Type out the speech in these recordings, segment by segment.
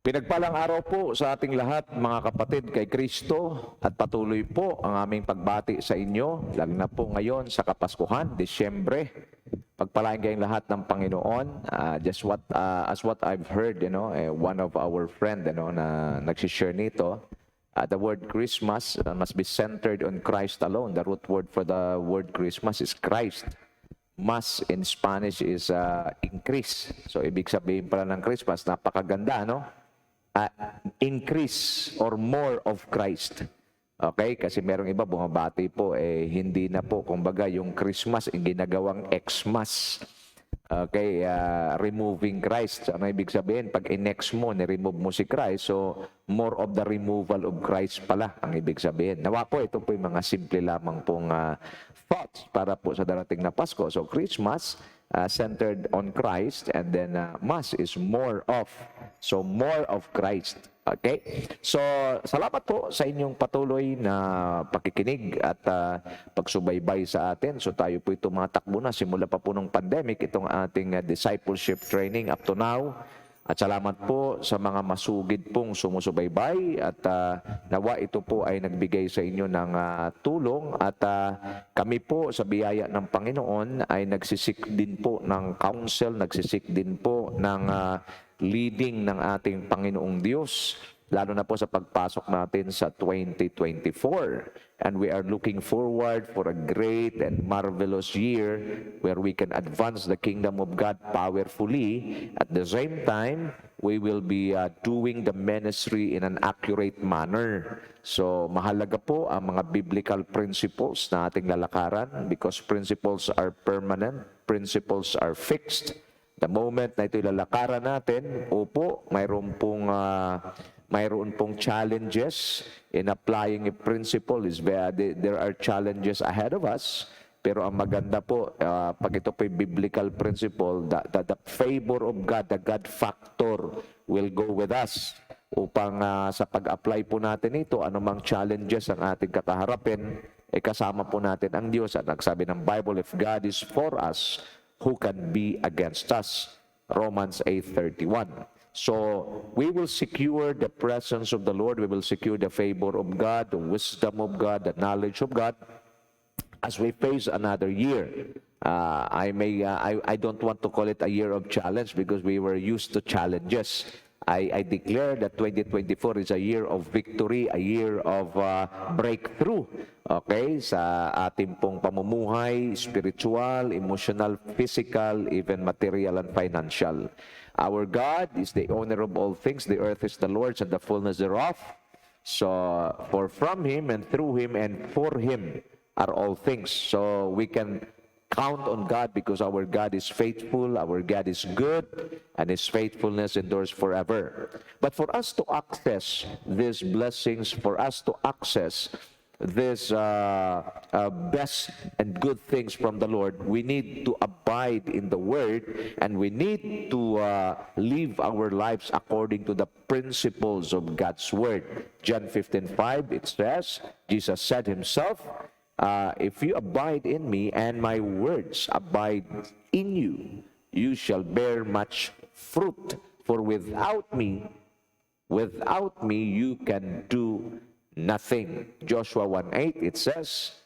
Pinagpalang araw po sa ating lahat, mga kapatid kay Kristo, at patuloy po ang aming pagbati sa inyo, lalo na po ngayon sa Kapaskuhan, Disyembre. Pagpalain kayong lahat ng Panginoon. As what I've heard, one of our friend, na nagsishare nito, the word Christmas must be centered on Christ alone. The root word for the word Christmas is Christ. Mas in Spanish is increase. So, ibig sabihin pala ng Christmas, napakaganda, no? Increase or more of Christ. Okay? Kasi merong iba bumabati po, hindi na po, kumbaga, yung Christmas, ginagawang Xmas. Okay? Removing Christ. Ano ibig sabihin? Pag in-X mo, ni-remove mo si Christ, so more of the removal of Christ pala ang ibig sabihin. Nawa po, ito po yung mga simple lamang pong thoughts para po sa darating na Pasko. So Christmas, centered on Christ, and then Mass is more of. So more of Christ. Okay? So salamat po sa inyong patuloy na pakikinig at pagsubaybay sa atin. So tayo po tumatakbo na simula pa po ng pandemic itong ating discipleship training up to now. At salamat po sa mga masugid pong sumusubaybay at nawa ito po ay nagbigay sa inyo ng tulong at kami po sa biyaya ng Panginoon ay nagsisik din po ng counsel, nagsisik din po ng leading ng ating Panginoong Diyos, lalo na po sa pagpasok natin sa 2024. And we are looking forward for a great and marvelous year where we can advance the kingdom of God powerfully. At the same time, we will be doing the ministry in an accurate manner. So, mahalaga po ang mga biblical principles na ating lalakaran because principles are permanent, principles are fixed. The moment na ito ilalakaran natin, opo, mayroon pong challenges in applying a principle. There are challenges ahead of us. Pero ang maganda po, pag ito po yung biblical principle, the favor of God, the God factor will go with us upang sa pag-apply po natin ito, anumang challenges ang ating kakaharapin, kasama po natin ang Diyos. At nagsabi ng Bible, if God is for us, who can be against us? Romans 8:31. So, we will secure the presence of the Lord, we will secure the favor of God, the wisdom of God, the knowledge of God, as we face another year. I don't want to call it a year of challenge because we were used to challenges. I declare that 2024 is a year of victory, a year of breakthrough. Okay? Sa ating pong pamumuhay, spiritual, emotional, physical, even material and financial. Our God is the owner of all things. The earth is the Lord's and the fullness thereof. So, for from Him and through Him and for Him are all things. So, we can count on God because our God is faithful, our God is good, and His faithfulness endures forever. But for us to access these blessings, for us to access these best and good things from the Lord, we need to abide in the Word, and we need to live our lives according to the principles of God's Word. John 15:5, it says, Jesus said Himself, if you abide in me and my words abide in you, you shall bear much fruit. For without me, you can do nothing. Joshua 1:8, it says,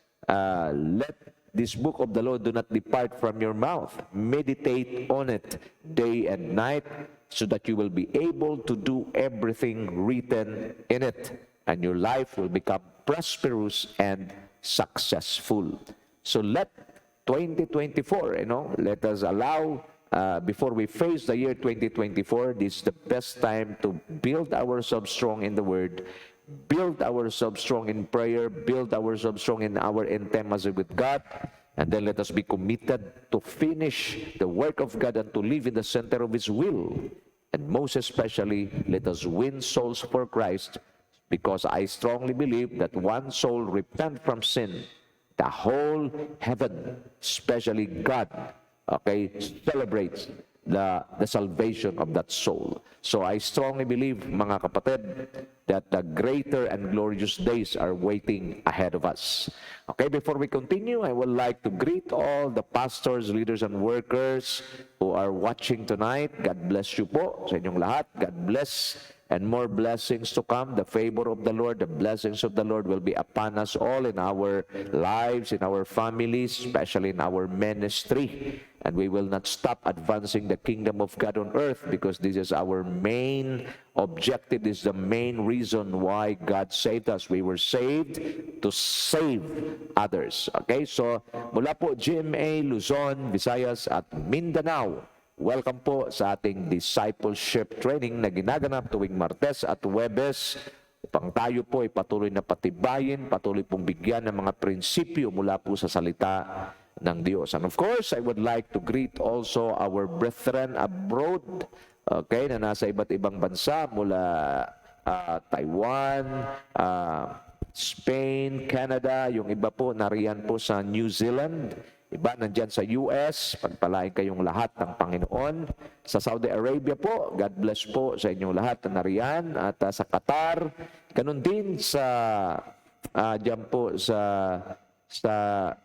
let this book of the law do not depart from your mouth. Meditate on it day and night, so that you will be able to do everything written in it, and your life will become prosperous and successful. So let 2024, let us allow, before we face the year 2024, this is the best time to build ourselves strong in the Word, build ourselves strong in prayer, build ourselves strong in our intimacy with God, and then let us be committed to finish the work of God and to live in the center of His will. And most especially, let us win souls for Christ, because I strongly believe that one soul repent from sin, the whole heaven, especially God, celebrates the salvation of that soul. So I strongly believe, mga kapatid, that the greater and glorious days are waiting ahead of us. Okay, before we continue, I would like to greet all the pastors, leaders, and workers who are watching tonight. God bless you po sa inyong lahat. God bless and more blessings to come. The favor of the Lord, the blessings of the Lord will be upon us all in our lives, in our families, especially in our ministry. And we will not stop advancing the kingdom of God on earth, because this is our main objective. This is the main reason why God saved us. We were saved to save others. Okay, so mula po GMA, Luzon, Visayas at Mindanao, welcome po sa ating discipleship training na ginaganap tuwing Martes at Huwebes, upang tayo po ay patuloy na patibayin, patuloy pong bigyan ng mga prinsipyo mula po sa salita ng Diyos. And of course, I would like to greet also our brethren abroad, okay, na nasa iba't ibang bansa mula Taiwan, Spain, Canada, yung iba po nariyan po sa New Zealand, iba nandyan sa US, pagpalain kayong lahat ng Panginoon. Sa Saudi Arabia po, God bless po sa inyong lahat na nariyan, at sa Qatar, ganun din sa dyan po sa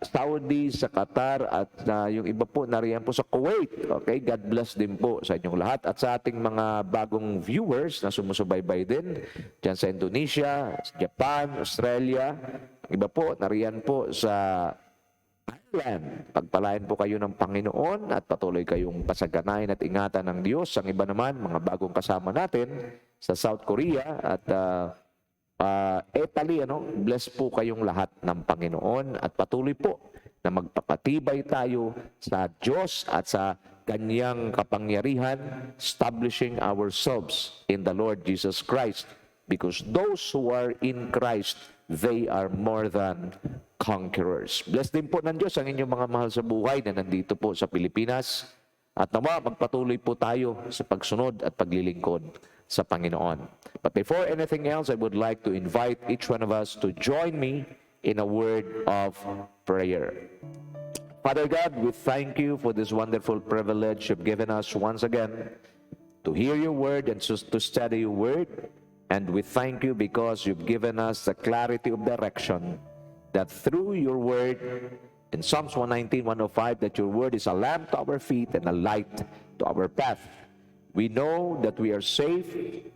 Saudi, sa Qatar, at yung iba po nariyan po sa Kuwait. Okay, God bless din po sa inyong lahat. At sa ating mga bagong viewers na sumusubaybay din dyan sa Indonesia, Japan, Australia, iba po nariyan po sa Ireland. Pagpalain po kayo ng Panginoon at patuloy kayong pasaganayin at ingatan ng Diyos. Ang iba naman, mga bagong kasama natin sa South Korea at Italy, bless po kayong lahat ng Panginoon, at patuloy po na magpapatibay tayo sa Diyos at sa Kanyang kapangyarihan, establishing ourselves in the Lord Jesus Christ, because those who are in Christ, they are more than conquerors. Bless din po ng Diyos ang inyong mga mahal sa buhay na nandito po sa Pilipinas, at nawa magpatuloy po tayo sa pagsunod at paglilingkod sa Panginoon. But before anything else, I would like to invite each one of us to join me in a word of prayer. Father God, we thank you for this wonderful privilege you've given us once again to hear your word and to study your word. And we thank you because you've given us the clarity of direction, that through your word, in Psalms 119, 105, that your word is a lamp to our feet and a light to our path. We know that we are safe.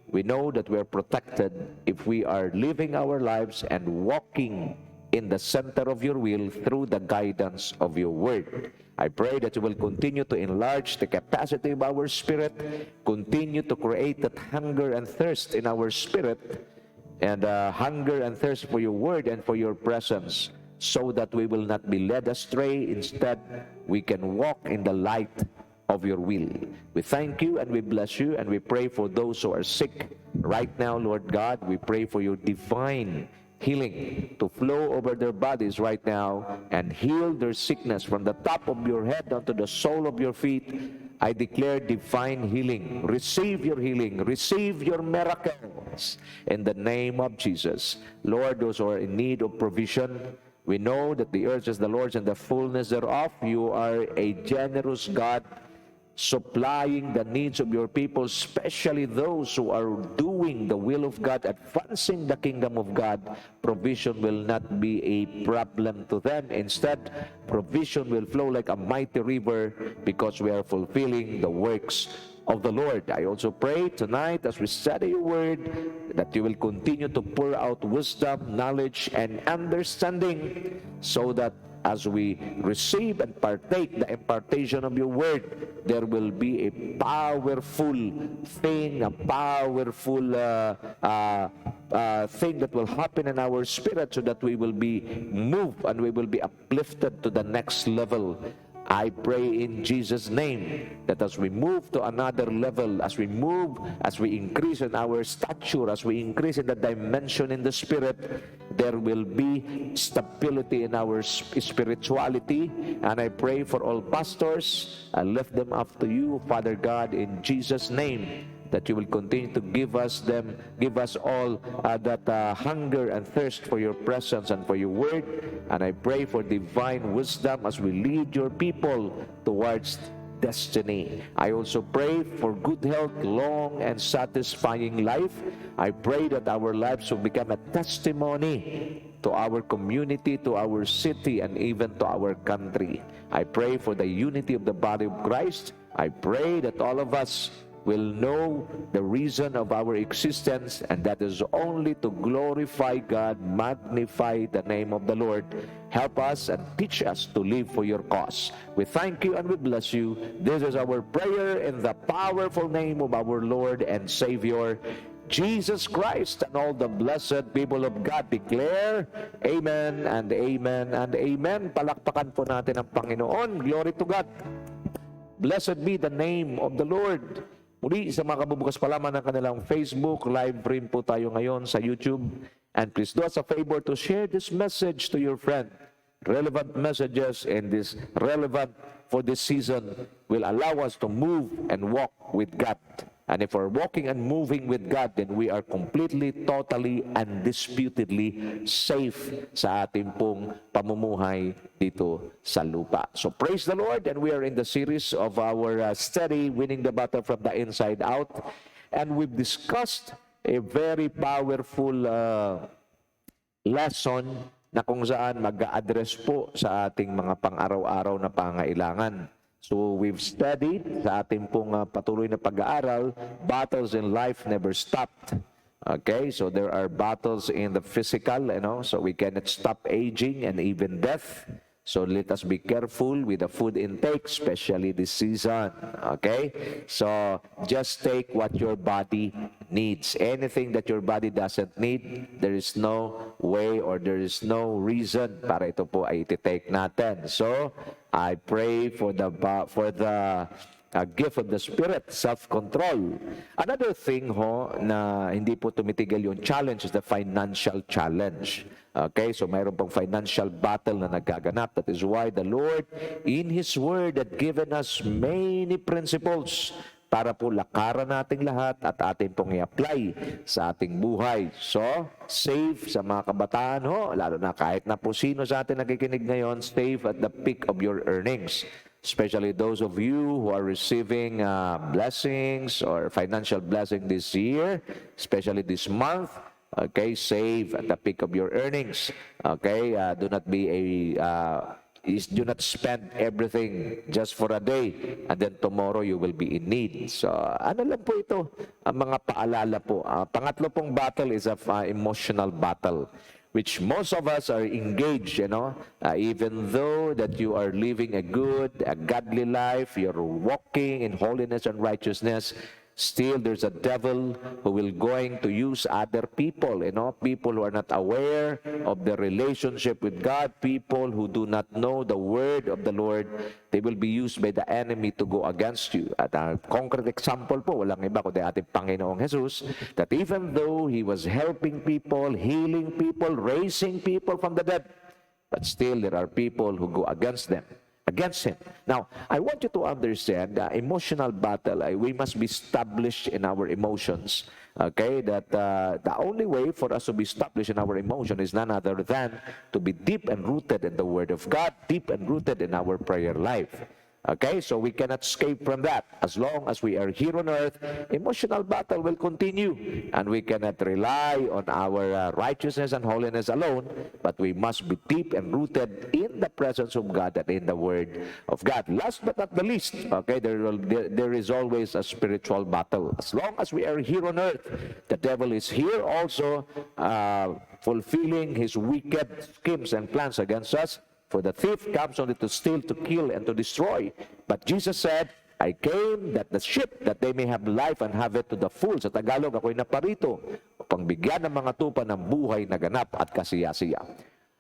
We know that we are protected if we are living our lives and walking in the center of your will through the guidance of your word. I pray that you will continue to enlarge the capacity of our spirit, continue to create that hunger and thirst in our spirit, and hunger and thirst for your word and for your presence, so that we will not be led astray. Instead, we can walk in the light of your will. We thank you and we bless you, and we pray for those who are sick right now, Lord God. We pray for your divine healing to flow over their bodies right now and heal their sickness from the top of your head down to the sole of your feet. I declare divine healing. Receive your healing. Receive your miracles in the name of Jesus. Lord, those who are in need of provision, we know that the earth is the Lord's and the fullness thereof. You are a generous God, supplying the needs of your people, especially those who are doing the will of God, advancing the kingdom of God. Provision will not be a problem to them. Instead, provision will flow like a mighty river because we are fulfilling the works of the Lord. I also pray tonight as we study your word that you will continue to pour out wisdom, knowledge, and understanding, so that as we receive and partake the impartation of your word, there will be a powerful thing, a powerful thing that will happen in our spirit, so that we will be moved and we will be uplifted to the next level. I pray in Jesus' name that as we move to another level, as we increase in our stature, as we increase in the dimension in the Spirit, there will be stability in our spirituality. And I pray for all pastors. I lift them up to you, Father God, in Jesus' name, that you will continue to give us all that hunger and thirst for your presence and for your word. And I pray for divine wisdom as we lead your people towards destiny. I also pray for good health, long and satisfying life. I pray that our lives will become a testimony to our community, to our city, and even to our country. I pray for the unity of the body of Christ. I pray that all of us will know the reason of our existence, and that is only to glorify God, magnify the name of the Lord. Help us and teach us to live for your cause. We thank you and we bless you. This is our prayer in the powerful name of our Lord and Savior, Jesus Christ. And all the blessed people of God declare, Amen and Amen and Amen. Palakpakan po natin ang Panginoon. Glory to God. Blessed be the name of the Lord. Muli, sa mga kabubukas pa lamang ng kanilang Facebook, live stream po tayo ngayon sa YouTube. And please do us a favor to share this message to your friend. Relevant messages and this relevant for this season will allow us to move and walk with God. And if we're walking and moving with God, then we are completely, totally, undisputedly safe sa ating pong pamumuhay dito sa lupa. So praise the Lord, and we are in the series of our study, Winning the Battle from the Inside Out. And we've discussed a very powerful lesson na kung saan mag-a-address po sa ating mga pang-araw-araw na pangailangan. So we've studied sa ating pong patuloy na pag-aaral, battles in life never stopped. Okay, so there are battles in the physical, so we cannot stop aging and even death. So let us be careful with the food intake, especially this season. Okay, so just take what your body needs. Anything that your body doesn't need, there is no way or there is no reason para ito po ay iti-take natin. So I pray for the gift of the Spirit, self-control. Another thing na hindi po tumitigil yung challenge is the financial challenge. Okay, so mayroon pong financial battle na nagaganap. That is why the Lord, in His Word, had given us many principles para po lakaran nating lahat at ating pong i-apply sa ating buhay. So, save sa mga kabataan lalo na kahit na po sino sa atin nakikinig ngayon, save at the peak of your earnings. Especially those of you who are receiving blessings or financial blessing this year, especially this month. Okay, save at the peak of your earnings. Okay, do not spend everything just for a day and then tomorrow you will be in need. So, ano lang po ito, ang mga paalala po. Pangatlo pong battle is an emotional battle, which most of us are engaged, even though that you are living a good, a godly life, you're walking in holiness and righteousness, still there's a devil who will going to use other people, people who are not aware of the relationship with God, people who do not know the word of the Lord. They will be used by the enemy to go against you. At a concrete example po, walang iba kundi ating Panginoong Jesus, that even though He was helping people, healing people, raising people from the dead, but still there are people who go against Him. Now, I want you to understand the emotional battle. We must be established in our emotions. Okay, that the only way for us to be established in our emotion is none other than to be deep and rooted in the Word of God, deep and rooted in our prayer life. Okay, so we cannot escape from that. As long as we are here on earth, emotional battle will continue. And we cannot rely on our righteousness and holiness alone, but we must be deep and rooted in the presence of God and in the Word of God. Last but not the least, okay, there is always a spiritual battle. As long as we are here on earth, the devil is here also fulfilling his wicked schemes and plans against us. For the thief comes only to steal, to kill, and to destroy. But Jesus said, I came that the sheep, that they may have life and have it to the full. Sa Tagalog, ako'y naparito upang bigyan ng mga tupa ng buhay na ganap at kasiyasiya.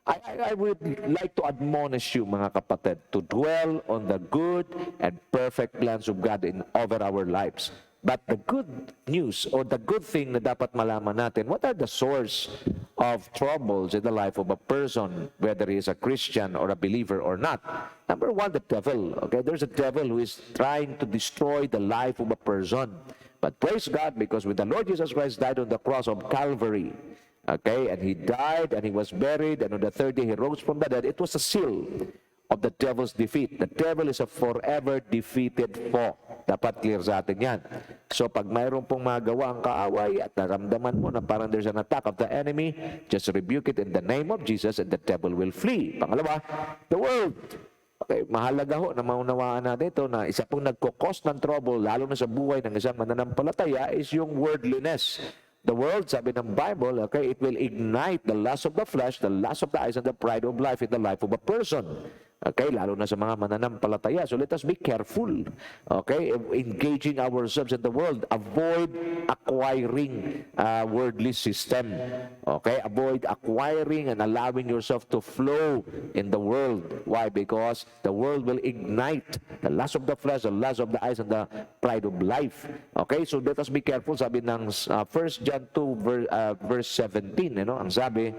I would like to admonish you, mga kapatid, to dwell on the good and perfect plans of God over our lives. But the good news or the good thing na dapat malaman natin, what are the source of troubles in the life of a person, whether he is a Christian or a believer or not? Number one, the devil. Okay, there's a devil who is trying to destroy the life of a person. But praise God, because when the Lord Jesus Christ died on the cross of Calvary, okay, and He died and He was buried, and on the third day He rose from the dead, it was a seal of the devil's defeat. The devil is a forever defeated foe. Dapat clear sa atin yan. So pag mayroon pong magawa ang kaaway at naramdaman mo na parang there's an attack of the enemy, just rebuke it in the name of Jesus and the devil will flee. Pangalawa, the world. Okay, mahalaga ho na maunawaan natin ito na isa pong nagkukos ng trouble, lalo na sa buhay ng isang mananampalataya, is yung worldliness. The world, sabi ng Bible, okay, it will ignite the lust of the flesh, the lust of the eyes, and the pride of life in the life of a person. Okay, lalo na sa mga mananampalataya. So let us be careful, okay, engaging ourselves in the world. Avoid acquiring worldly system. Okay, avoid acquiring and allowing yourself to flow in the world. Why? Because the world will ignite the lust of the flesh, the lust of the eyes, and the pride of life. Okay, so let us be careful. Sabi ng 1 John 2 verse 17, ang sabi,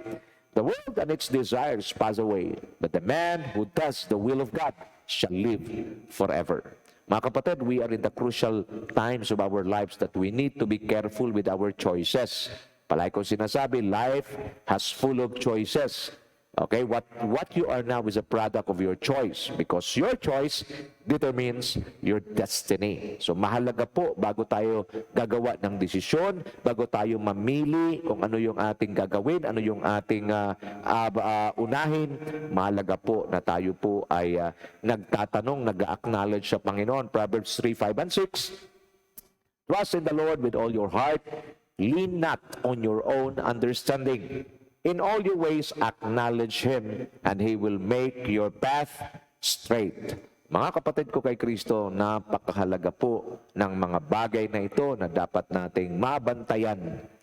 the world and its desires pass away, but the man who does the will of God shall live forever. Mga kapatid, we are in the crucial times of our lives that we need to be careful with our choices. Palagi kong sinasabi, life has full of choices. Okay, what you are now is a product of your choice, because your choice determines your destiny. So mahalaga po, bago tayo gagawa ng desisyon, bago tayo mamili kung ano yung ating gagawin, ano yung ating unahin, mahalaga po na tayo po ay nagtatanong, nag-acknowledge sa Panginoon. Proverbs 3:5 and 6, trust in the Lord with all your heart, lean not on your own understanding. In all your ways, acknowledge Him, and He will make your path straight. Mga kapatid ko kay Kristo, napakahalaga po ng mga bagay na ito na dapat nating mabantayan.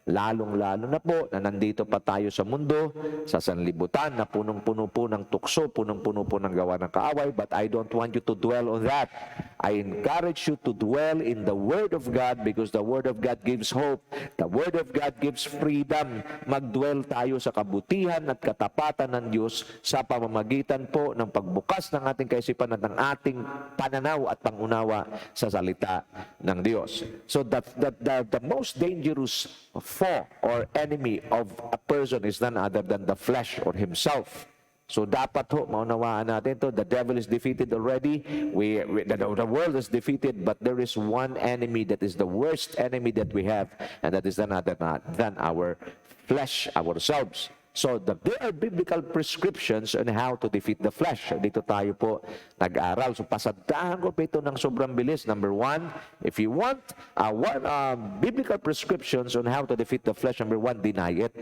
Lalong-lalo na po na nandito pa tayo sa mundo, sa sanlibutan na punong-puno po ng tukso, punong-puno po ng gawa ng kaaway, but I don't want you to dwell on that. I encourage you to dwell in the Word of God, because the Word of God gives hope. The Word of God gives freedom. Magdwell tayo sa kabutihan at katapatan ng Diyos sa pamamagitan po ng pagbukas ng ating kaisipan at ng ating pananaw at pangunawa sa salita ng Diyos. So the most dangerous foe or enemy of a person is none other than the flesh or himself. So dapat ho, maunawaan natin to. The devil is defeated already. The world is defeated, but there is one enemy that is the worst enemy that we have, and that is none other than our flesh, ourselves. So there are biblical prescriptions on how to defeat the flesh. Dito tayo po nag-aral. So pasandahan ko po ito ng sobrang bilis. Number one, if you want biblical prescriptions on how to defeat the flesh, number one, deny it.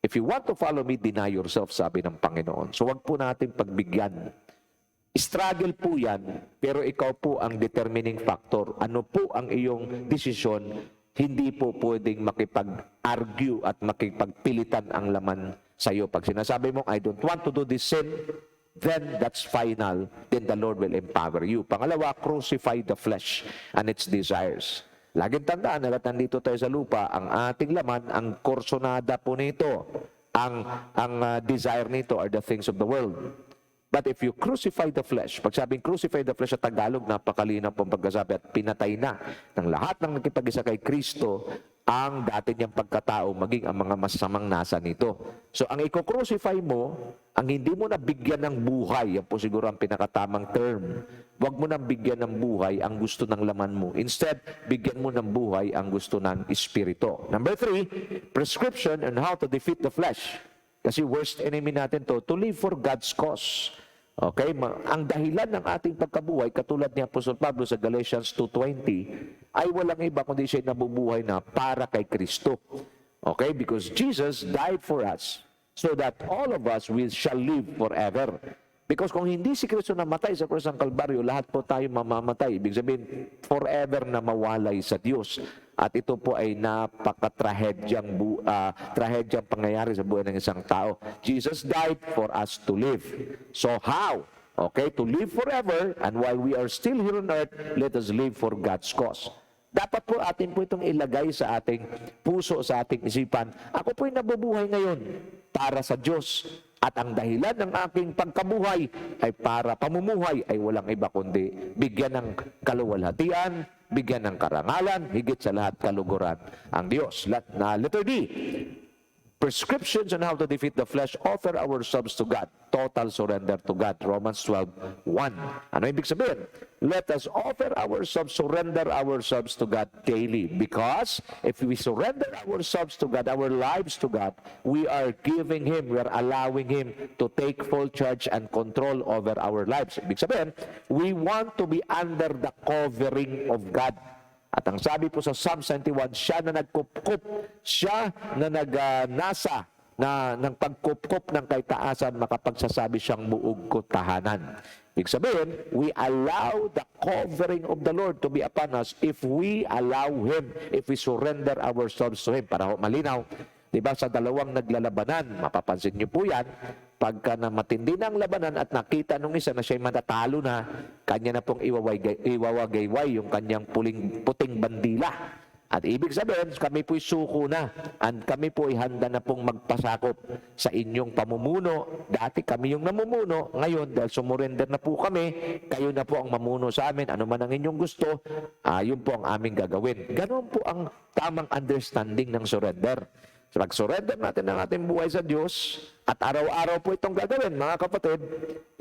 If you want to follow me, deny yourself, sabi ng Panginoon. So wag po natin pagbigyan. Struggle po yan, pero ikaw po ang determining factor. Ano po ang iyong desisyon? Hindi po pwedeng makipag-argue at makipagpilitan ang laman sa iyo. Pag sinasabi mo, I don't want to do this sin, then that's final. Then the Lord will empower you. Pangalawa, crucify the flesh and its desires. Laging tandaan na nandito tayo sa lupa, ang ating laman, ang korsonada po nito, ang desire nito are the things of the world. But if you crucify the flesh, pag sabing crucify the flesh sa Tagalog, napakalinaw pong pagkasabi, at pinatay na ng lahat ng nakipag-isa kay Kristo ang dati niyang pagkatao, maging ang mga masamang nasa nito. So ang i-crucify mo, ang hindi mo na bigyan ng buhay, yan po siguro ang pinakatamang term. Huwag mo nang bigyan ng buhay ang gusto ng laman mo. Instead, bigyan mo ng buhay ang gusto ng Espiritu. Number 3, prescription on how to defeat the flesh. Kasi worst enemy natin to live for God's cause. Okay, ang dahilan ng ating pagkabuhay, katulad ni Apostol Pablo sa Galatians 2:20, ay walang iba kundi siya nabubuhay na para kay Kristo. Okay, because Jesus died for us so that all of us shall live forever. Because kung hindi si Kristo namatay sa krus ng Kalbaryo, lahat po tayo mamamatay. Ibig sabihin, forever na mawalay sa Diyos. At ito po ay napaka-trahedyang pangyayari sa buhay ng isang tao. Jesus died for us to live. So how? Okay, to live forever, and while we are still here on earth, let us live for God's cause. Dapat po atin po itong ilagay sa ating puso, sa ating isipan. Ako po'y nabubuhay ngayon para sa Diyos. At ang dahilan ng aking pagkabuhay ay para pamumuhay ay walang iba kundi bigyan ng kaluwalhatian, bigyan ng karangalan, higit sa lahat kaluguran ang Diyos. Letter D, prescriptions on how to defeat the flesh, offer ourselves to God. Total surrender to God. Romans 12:1. Ano ibig sabihin? Let us offer ourselves, surrender ourselves to God daily. Because if we surrender ourselves to God, our lives to God, we are giving Him, we are allowing Him to take full charge and control over our lives. Ibig sabihin, we want to be under the covering of God. At ang sabi po sa Psalm 91, siya na nagkupkup, siya na nagnasa ng pagkupkup ng kaitaasan, makapagsasabi siyang buog ko tahanan. Ibig sabihin, we allow the covering of the Lord to be upon us if we allow Him, if we surrender ourselves to Him. Para malinaw, di ba sa dalawang naglalabanan, mapapansin niyo po yan, pagka na matindi ng labanan at nakita nung isa na siya'y matatalo na, kanya na pong iwawagayway yung kanyang puting bandila. At ibig sabihin, kami po'y suko na, and kami po'y handa na pong magpasakop sa inyong pamumuno. Dati kami yung namumuno, ngayon dahil sumurrender na po kami, kayo na po ang mamuno sa amin, ano man ang inyong gusto, yun po ang aming gagawin. Ganon po ang tamang understanding ng surrender. So, pag-surrender natin ang ating buhay sa Diyos, at araw-araw po itong gagawin, mga kapatid,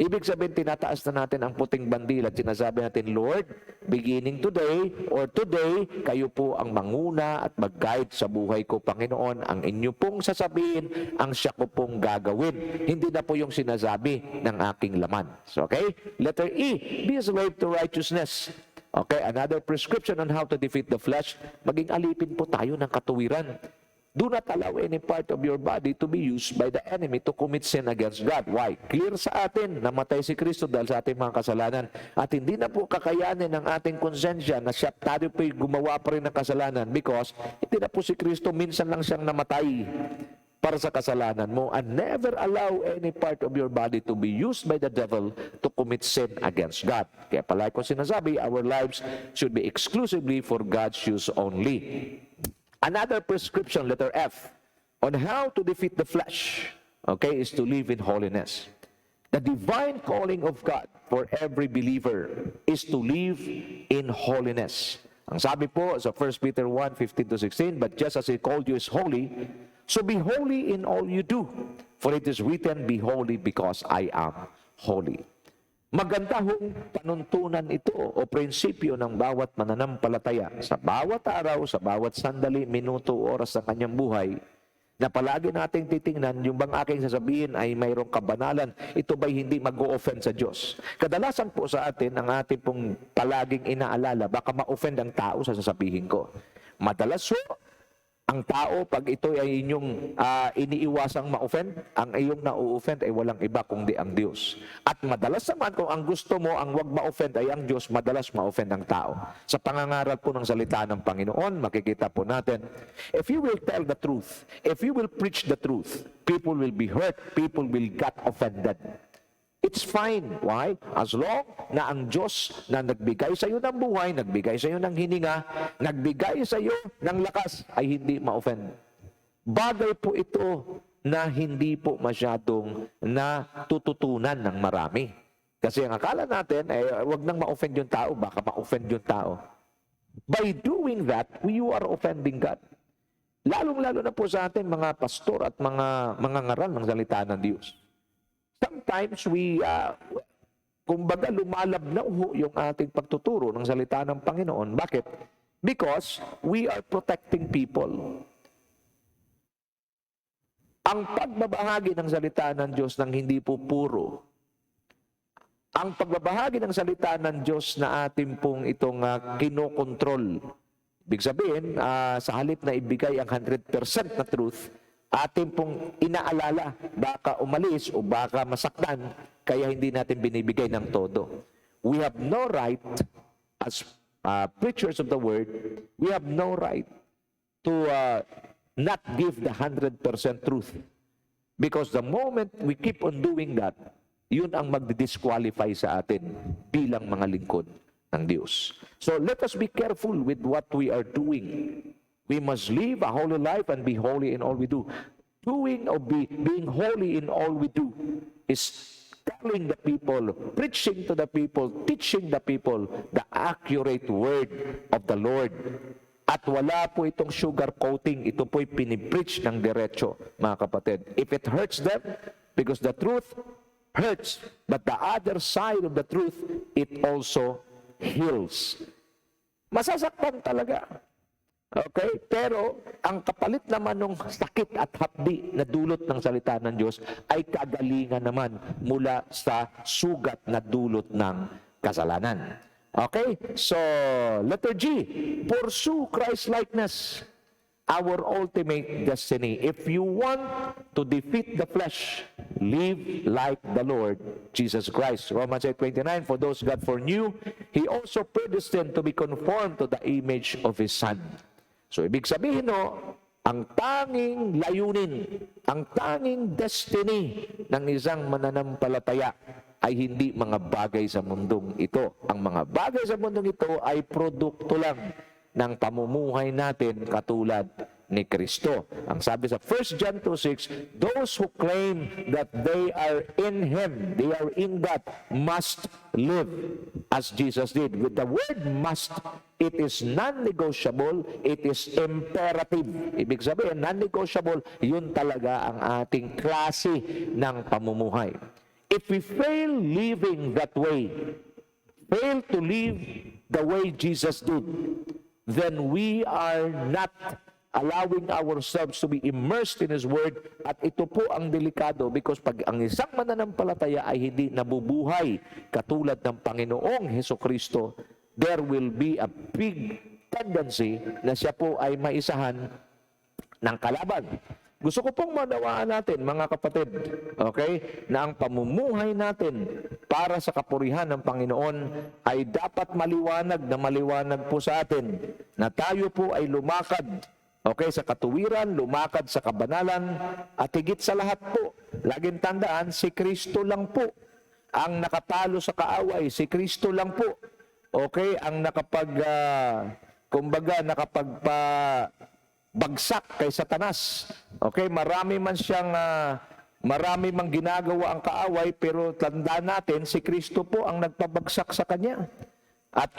ibig sabihin, tinataas na natin ang puting bandila at sinasabi natin, Lord, beginning today, or today, kayo po ang manguna at mag-guide sa buhay ko, Panginoon. Ang inyo pong sasabihin, ang siya ko pong gagawin. Hindi na po yung sinasabi ng aking laman. So, okay? Letter E, be a slave to righteousness. Okay, another prescription on how to defeat the flesh, maging alipin po tayo ng katuwiran. Do not allow any part of your body to be used by the enemy to commit sin against God. Why? Clear sa atin, namatay si Kristo dahil sa ating mga kasalanan. At hindi na po kakayanin ng ating konsensya na siya tayo po'y gumawa pa rin ng kasalanan because hindi na po si Kristo, minsan lang siyang namatay para sa kasalanan mo. And never allow any part of your body to be used by the devil to commit sin against God. Kaya palagi ko sinasabi, our lives should be exclusively for God's use only. Another prescription, letter F, on how to defeat the flesh, okay, is to live in holiness. The divine calling of God for every believer is to live in holiness. Ang sabi po sa 1 Peter 1:15-16, but just as He called you is holy, so be holy in all you do. For it is written, be holy because I am holy. Maganda hong panuntunan ito o prinsipyo ng bawat mananampalataya sa bawat araw, sa bawat sandali, minuto, oras ng kanyang buhay, na palagi nating titingnan, yung bang aking sasabihin ay mayroong kabanalan, ito ba'y hindi mag-o-offend sa Diyos? Kadalasan po sa atin, ang ating pong palaging inaalala, baka ma-offend ang tao sa sasabihin ko. Madalas po, ang tao, pag ito ay inyong iniiwasang ma-offend, ang iyong na-o-offend ay walang iba kundi ang Diyos. At madalas naman, kung ang gusto mo, ang wag ma-offend ay ang Diyos, madalas ma-offend ang tao. Sa pangangaral po ng salita ng Panginoon, makikita po natin, if you will tell the truth, if you will preach the truth, people will be hurt, people will get offended. It's fine. Why? As long na ang Diyos na nagbigay sa iyo ng buhay, nagbigay sa iyo ng hininga, nagbigay sa iyo ng lakas, ay hindi ma-offend. Bagay po ito na hindi po masyadong natututunan ng marami. Kasi ang akala natin, wag nang ma-offend yung tao, baka ma-offend yung tao. By doing that, you are offending God. Lalong-lalo na po sa ating mga pastor at mga ngaral ng salita ng Diyos. Sometimes kumbaga lumalabnaw yung ating pagtuturo ng salita ng Panginoon. Bakit? Because we are protecting people. Ang pagbabahagi ng salita ng Diyos ng hindi po puro, ang pagbabahagi ng salita ng Diyos na ating pong itong kinokontrol, ibig sabihin, sa halip na ibigay ang 100% na truth, ating pong inaalala, baka umalis o baka masaktan, kaya hindi natin binibigay ng todo. We have no right, as preachers of the word, we have no right to not give the 100% truth. Because the moment we keep on doing that, yun ang magdi-disqualify sa atin bilang mga lingkod ng Diyos. So let us be careful with what we are doing. We must live a holy life and be holy in all we do. Doing or being holy in all we do is telling the people, preaching to the people, teaching the people the accurate word of the Lord. At wala po itong sugar coating. Ito po'y pinipreach ng diretso, mga kapatid. If it hurts them, because the truth hurts, but the other side of the truth, it also heals. Masasaktan talaga. Okay? Pero ang kapalit naman ng sakit at hapdi na dulot ng salita ng Diyos ay kagalingan naman mula sa sugat na dulot ng kasalanan. Okay? So, letter G, pursue Christ-likeness, our ultimate destiny. If you want to defeat the flesh, live like the Lord Jesus Christ. Romans 8:29, for those God foreknew, He also predestined to be conformed to the image of His Son. So, ibig sabihin, ang tanging layunin, ang tanging destiny ng isang mananampalataya ay hindi mga bagay sa mundong ito. Ang mga bagay sa mundong ito ay produkto lang ng pamumuhay natin katulad ni Kristo. Ang sabi sa 1 John 2:6, those who claim that they are in Him, they are in God, must live as Jesus did. With the word must, it is non-negotiable, it is imperative. Ibig sabihin, non-negotiable, yun talaga ang ating klase ng pamumuhay. If we fail living that way, fail to live the way Jesus did, then we are not allowing ourselves to be immersed in His Word. At ito po ang delikado because pag ang isang mananampalataya ay hindi nabubuhay katulad ng Panginoong Hesukristo, there will be a big tendency na siya po ay maisahan ng kalaban. Gusto ko pong manawaan natin, mga kapatid, okay, na ang pamumuhay natin para sa kapurihan ng Panginoon ay dapat maliwanag na maliwanag po sa atin na tayo po ay lumakad, okay, sa katuwiran, lumakad sa kabanalan, at higit sa lahat po, laging tandaan, si Kristo lang po ang nakatalo sa kaaway, si Kristo lang po, okay, ang bagsak kay Satanas. Okay, marami man ginagawa ang kaaway, pero tandaan natin, si Kristo po ang nagpabagsak sa kanya. At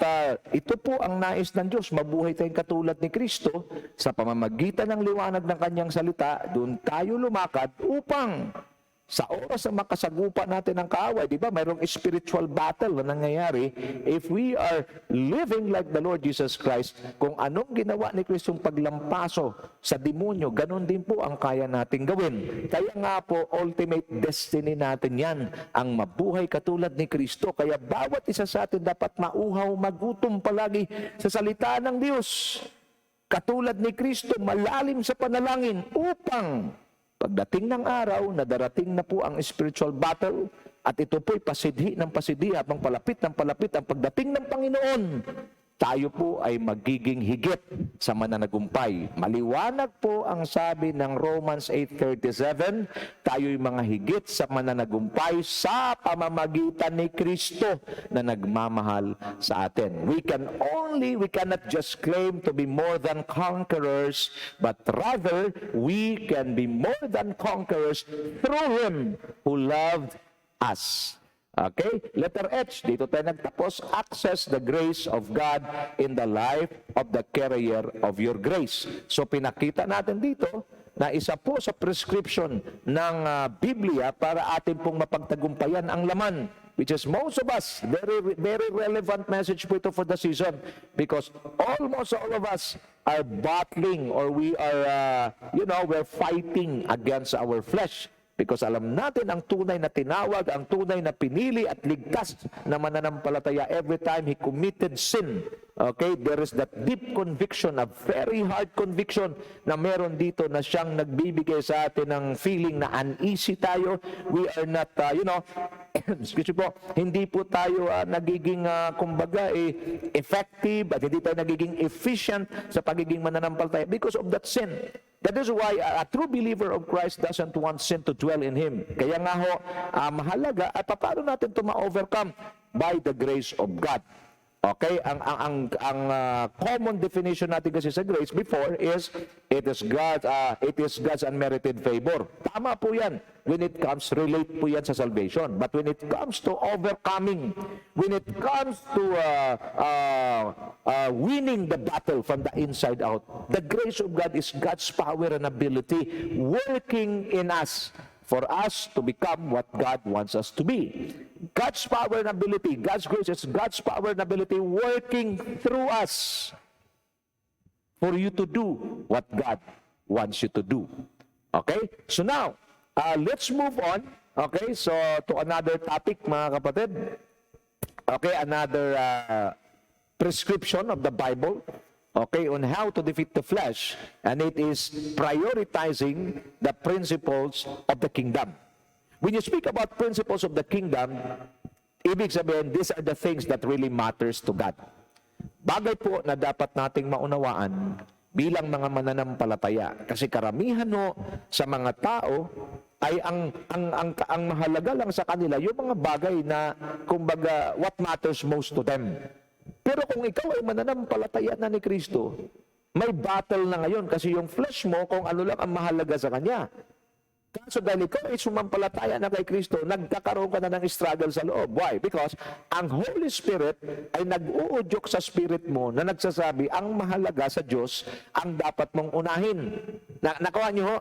ito po ang nais ng Diyos, mabuhay tayong katulad ni Kristo sa pamamagitan ng liwanag ng kanyang salita. Doon tayo lumakad upang sa oras na makasagupa natin ang kaaway, di ba, mayroong spiritual battle na nangyayari. If we are living like the Lord Jesus Christ, kung anong ginawa ni Kristong paglampaso sa demonyo, ganun din po ang kaya nating gawin. Kaya nga po, ultimate destiny natin yan, ang mabuhay katulad ni Kristo. Kaya bawat isa sa atin dapat mauhaw, magutom palagi sa salita ng Diyos. Katulad ni Kristo, malalim sa panalangin upang pagdating ng araw na darating na po ang spiritual battle at ito po'y pasidhi ng pasidhi habang palapit ng palapit ang pagdating ng Panginoon, tayo po ay magiging higit sa mananagumpay. Maliwanag po ang sabi ng Romans 8:37, tayo'y mga higit sa mananagumpay sa pamamagitan ni Kristo na nagmamahal sa atin. We cannot just claim to be more than conquerors, but rather we can be more than conquerors through Him who loved us. Okay? Letter H, dito tayo nagtapos. Access the grace of God in the life of the carrier of your grace. So pinakita natin dito na isa po sa prescription ng Biblia para atin pong mapagtagumpayan ang laman, which is most of us, very relevant message po ito for the season, because almost all of us are battling or we are, we're fighting against our flesh. Because alam natin ang tunay na tinawag, ang tunay na pinili at ligtas na mananampalataya every time he committed sin. Okay, there is that deep conviction, a very hard conviction na meron dito na siyang nagbibigay sa atin ng feeling na uneasy tayo. We are not, excuse me po, hindi po tayo nagiging, effective at hindi tayo nagiging efficient sa pagiging mananampalataya because of that sin. That is why a true believer of Christ doesn't want sin to dwell in him. Kaya nga ho, mahalaga at paano natin ito ma-overcome? By the grace of God. Okay, ang common definition natin kasi sa grace before is it is God's unmerited favor. Tama po 'yan. When it comes, relate po 'yan sa salvation. But when it comes to overcoming, when it comes to winning the battle from the inside out, the grace of God is God's power and ability working in us for us to become what God wants us to be. God's power and ability, God's grace is God's power and ability working through us for you to do what God wants you to do. Okay? So now, let's move on. Okay? So, to another topic, mga kapatid. Okay? Another prescription of the Bible. Okay, on how to defeat the flesh, and it is prioritizing the principles of the kingdom. When you speak about principles of the kingdom, ibig sabihin, these are the things that really matters to God. Bagay po na dapat nating maunawaan bilang mga mananampalataya. Kasi karamihan no, sa mga tao ay ang mahalaga lang sa kanila yung mga bagay na kumbaga what matters most to them. Pero kung ikaw ay mananampalataya na ni Kristo, may battle na ngayon kasi yung flesh mo kung ano lang ang mahalaga sa Kanya. Kaso dahil ikaw ay sumampalataya na kay Kristo, nagkakaroon ka na ng struggle sa loob. Why? Because ang Holy Spirit ay nag-uudyok sa spirit mo na nagsasabi, ang mahalaga sa Diyos ang dapat mong unahin. Nakuha niyo ho?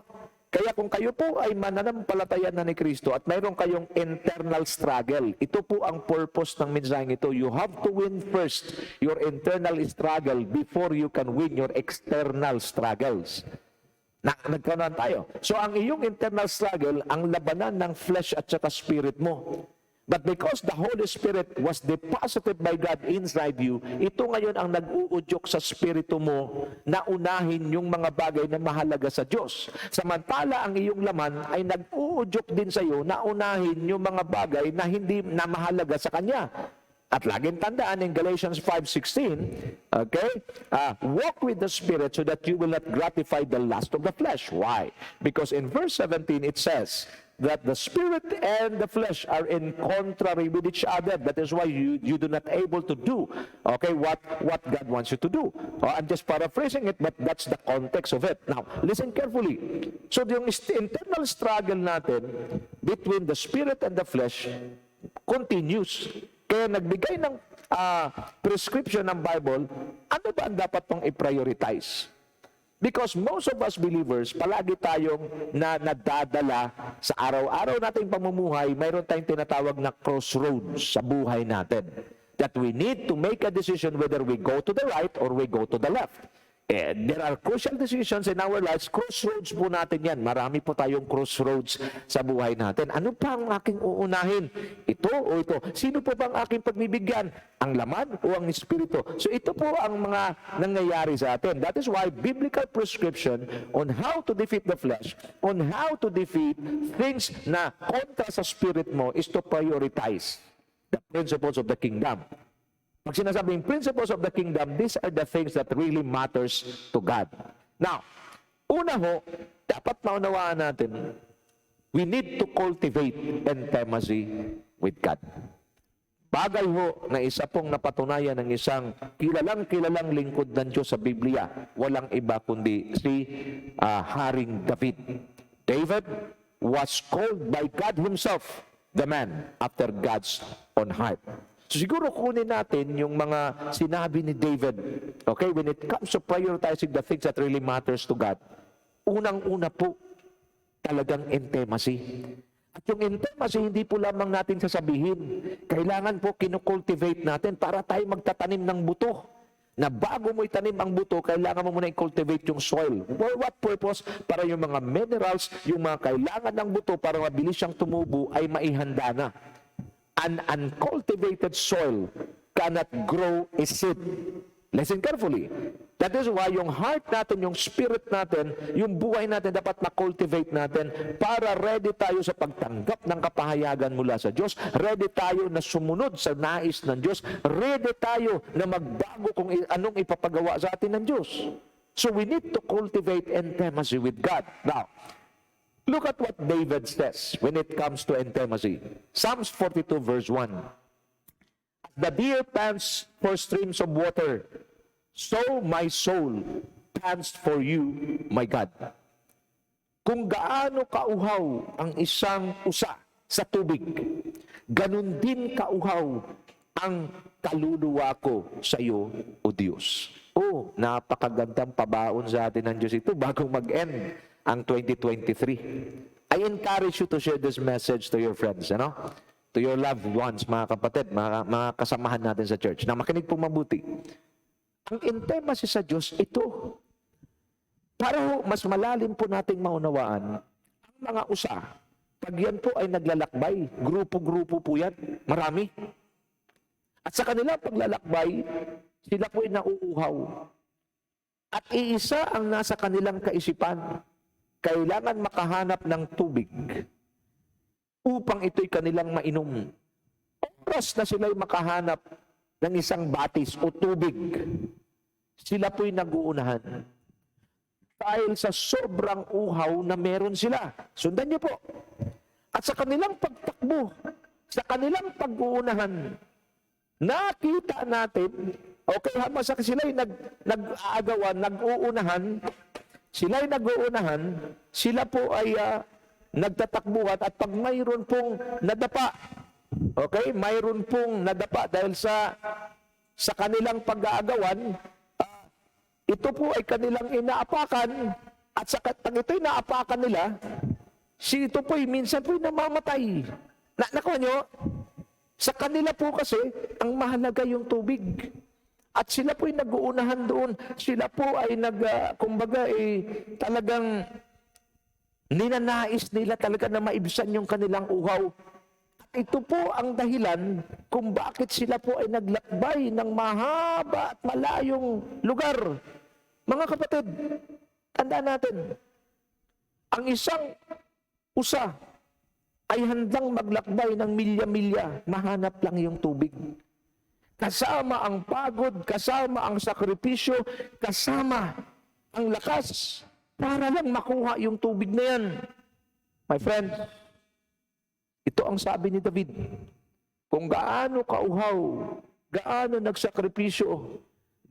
Kaya kung kayo po ay mananampalataya na ni Kristo at mayroon kayong internal struggle, ito po ang purpose ng mensaheng ito. You have to win first your internal struggle before you can win your external struggles. Nagkaroon tayo. So ang iyong internal struggle, ang labanan ng flesh at saka spirit mo. But because the Holy Spirit was deposited by God inside you, ito ngayon ang nag-uudyok sa spirito mo na unahin yung mga bagay na mahalaga sa Diyos. Samantala, ang iyong laman ay nag-uudyok din sa iyo na unahin yung mga bagay na hindi na mahalaga sa Kanya. At laging tandaan in Galatians 5:16, okay? Walk with the Spirit so that you will not gratify the lust of the flesh. Why? Because in verse 17 it says that the Spirit and the flesh are in contrary with each other. That is why you do not able to do, okay, what God wants you to do. I'm just paraphrasing it, but that's the context of it. Now, listen carefully. So yung internal struggle natin between the Spirit and the flesh continues. Kaya nagbigay ng prescription ng Bible, ano ba ang dapat pong i-prioritize? Because most of us believers, palagi tayong nadadala sa araw-araw nating pamumuhay, mayroon tayong tinatawag na crossroads sa buhay natin. That we need to make a decision whether we go to the right or we go to the left. There are crucial decisions in our lives. Crossroads po natin yan. Marami po tayong crossroads sa buhay natin. Ano pa ang aking uunahin? Ito o ito? Sino po ba ang aking pagbibigyan? Ang laman o ang espiritu? So ito po ang mga nangyayari sa atin. That is why biblical prescription on how to defeat the flesh, on how to defeat things na kontra sa spirit mo is to prioritize the principles of the kingdom. Pag sinasabing principles of the kingdom, these are the things that really matters to God. Now, una ho, dapat maunawaan natin, we need to cultivate intimacy with God. Bagay ho na isa pong napatunayan ng isang kilalang lingkod ng Diyos sa Biblia, walang iba kundi si Haring David. David was called by God Himself, the man after God's own heart. So siguro kunin natin yung mga sinabi ni David, okay, when it comes to prioritizing the things that really matters to God, unang-una po, talagang intimacy. At yung intimacy, hindi po lamang natin sasabihin. Kailangan po kinukultivate natin para tayo magtatanim ng buto. Na bago mo itanim ang buto, kailangan mo muna i-cultivate yung soil. For what purpose? Para yung mga minerals, yung mga kailangan ng buto para mabilis siyang tumubo ay maihanda na. An uncultivated soil cannot grow a seed. Listen carefully. That is why yung heart natin, yung spirit natin, yung buhay natin dapat ma-cultivate natin para ready tayo sa pagtanggap ng kapahayagan mula sa Diyos. Ready tayo na sumunod sa nais ng Diyos. Ready tayo na magbago kung anong ipapagawa sa atin ng Diyos. So we need to cultivate intimacy with God. Now, look at what David says when it comes to intimacy. Psalms 42 verse 1. the deer pants for streams of water, so my soul pants for you, my God. Kung gaano kauhaw ang isang usa sa tubig, ganun din kauhaw ang kaluluwa ko sa iyo, O Diyos. Oh, napakagandang pabaon sa atin ng Diyos ito bago mag-end ang 2023. I encourage you to share this message to your friends, to your loved ones, mga kapatid, mga kasamahan natin sa church, na makinig pong mabuti. Ang intimacy sa Diyos, ito. Para mas malalim po nating maunawaan, ang mga usa, pag yan po ay naglalakbay, grupo-grupo po yan, marami. At sa kanilang paglalakbay, sila po ay nauuhaw. At iisa ang nasa kanilang kaisipan, kailangan makahanap ng tubig upang ito'y kanilang mainom. Oras na sila'y makahanap ng isang batis o tubig, sila po'y nag-uunahan. Dahil sa sobrang uhaw na meron sila. Sundan niyo po. At sa kanilang pagtakbo, sa kanilang pag-uunahan, nakita natin, okay, habang sila'y nag-aagawan, nag-uunahan, sila po ay nagtatakbuhan at pag mayroon pong nadapa, okay, mayroon pong nadapa dahil sa kanilang pag-aagawan, ito po ay kanilang inaapakan at sa katang ito'y naapakan nila, ito po'y minsan po'y namamatay. Nakuha nyo? Sa kanila po kasi, ang mahalaga yung tubig. At sila po'y nag-uunahan doon. Sila po ay talagang ninanais nila talaga na maibsan yung kanilang uhaw. At ito po ang dahilan kung bakit sila po ay naglakbay ng mahaba at malayong lugar. Mga kapatid, tandaan natin, ang isang usa ay handang maglakbay ng milya-milya, mahanap lang yung tubig. Kasama ang pagod, kasama ang sakripisyo, kasama ang lakas, para lang makuha yung tubig na yan. My friend, ito ang sabi ni David, kung gaano kauhaw, gaano nagsakripisyo,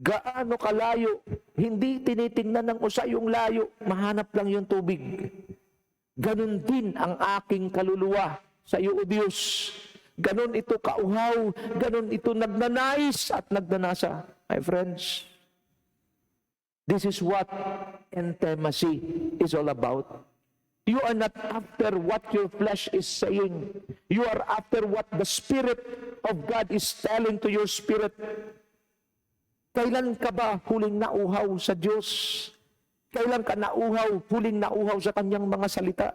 gaano kalayo, hindi tinitingnan ng usa yung layo, mahanap lang yung tubig. Ganon din ang aking kaluluwa sa iyo, O Diyos. Ganon ito kauhaw, ganon ito nagnanais at nagnanasa. My friends, this is what intimacy is all about. You are not after what your flesh is saying. You are after what the Spirit of God is telling to your spirit. Kailan ka ba huling nauhaw sa Diyos? Kailan ka huling nauhaw sa Kanyang mga salita?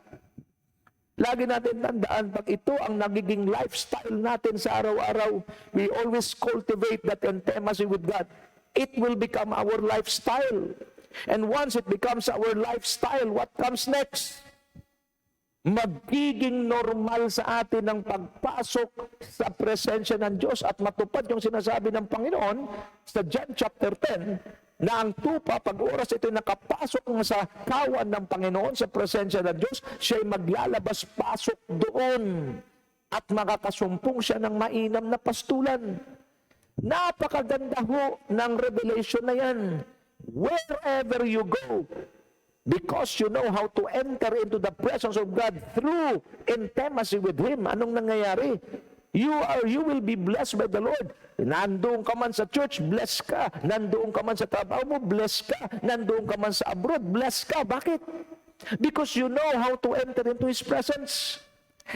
Lagi natin tandaan, pag ito ang nagiging lifestyle natin sa araw-araw, we always cultivate that intimacy with God. It will become our lifestyle. And once it becomes our lifestyle, what comes next? Magiging normal sa atin ang pagpasok sa presensya ng Diyos at matupad yung sinasabi ng Panginoon sa John chapter 10, na ang tupa, pag oras ito nakapasok sa kawan ng Panginoon, sa presensya ng Diyos, siya'y maglalabas-pasok doon at makakasumpong siya ng mainam na pastulan. Napakaganda ho ng revelation na yan. Wherever you go, because you know how to enter into the presence of God through intimacy with Him, anong nangyayari? You will be blessed by the Lord. Nandoon ka man sa church, blessed ka. Nandoon ka man sa trabaho mo, blessed ka. Nandoon ka man sa abroad, blessed ka. Bakit? Because you know how to enter into His presence.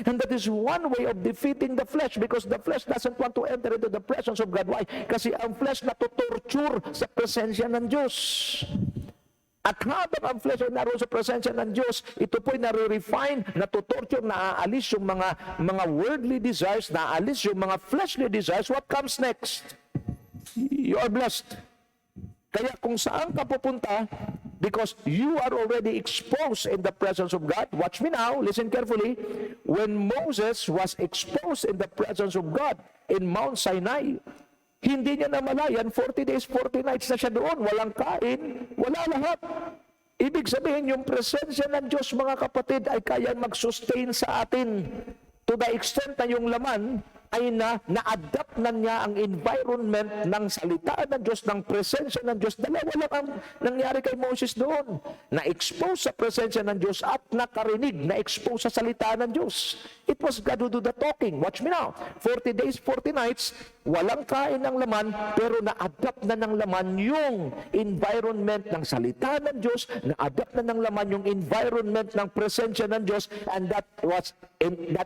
And that is one way of defeating the flesh, because the flesh doesn't want to enter into the presence of God. Why? Kasi ang flesh natutorture sa presensya ng Diyos. At habang ang flesh ay naroon sa presensya ng Diyos, ito po'y nare-refine, natutorture, naaalis yung mga worldly desires, naaalis yung mga fleshly desires. What comes next? You are blessed. Kaya kung saan ka pupunta, because you are already exposed in the presence of God. Watch me now, listen carefully. When Moses was exposed in the presence of God in Mount Sinai, hindi niya namalayan, 40 days, 40 nights na siya doon, walang kain, wala lahat. Ibig sabihin, yung presensya ng Diyos, mga kapatid, ay kayang mag-sustain sa atin to the extent na yung laman ay na-adapt na niya ang environment ng salita ng Diyos, ng presensya ng Diyos. Dalawa lang ang nangyari kay Moses doon. Na-expose sa presensya ng Diyos at nakarinig, na-expose sa salita ng Diyos. It was God who do the talking. Watch me now. 40 days, 40 nights, walang kain ng laman, pero na-adapt na ng laman yung environment ng salita ng Diyos, na-adapt na ng laman yung environment ng presensya ng Diyos, and that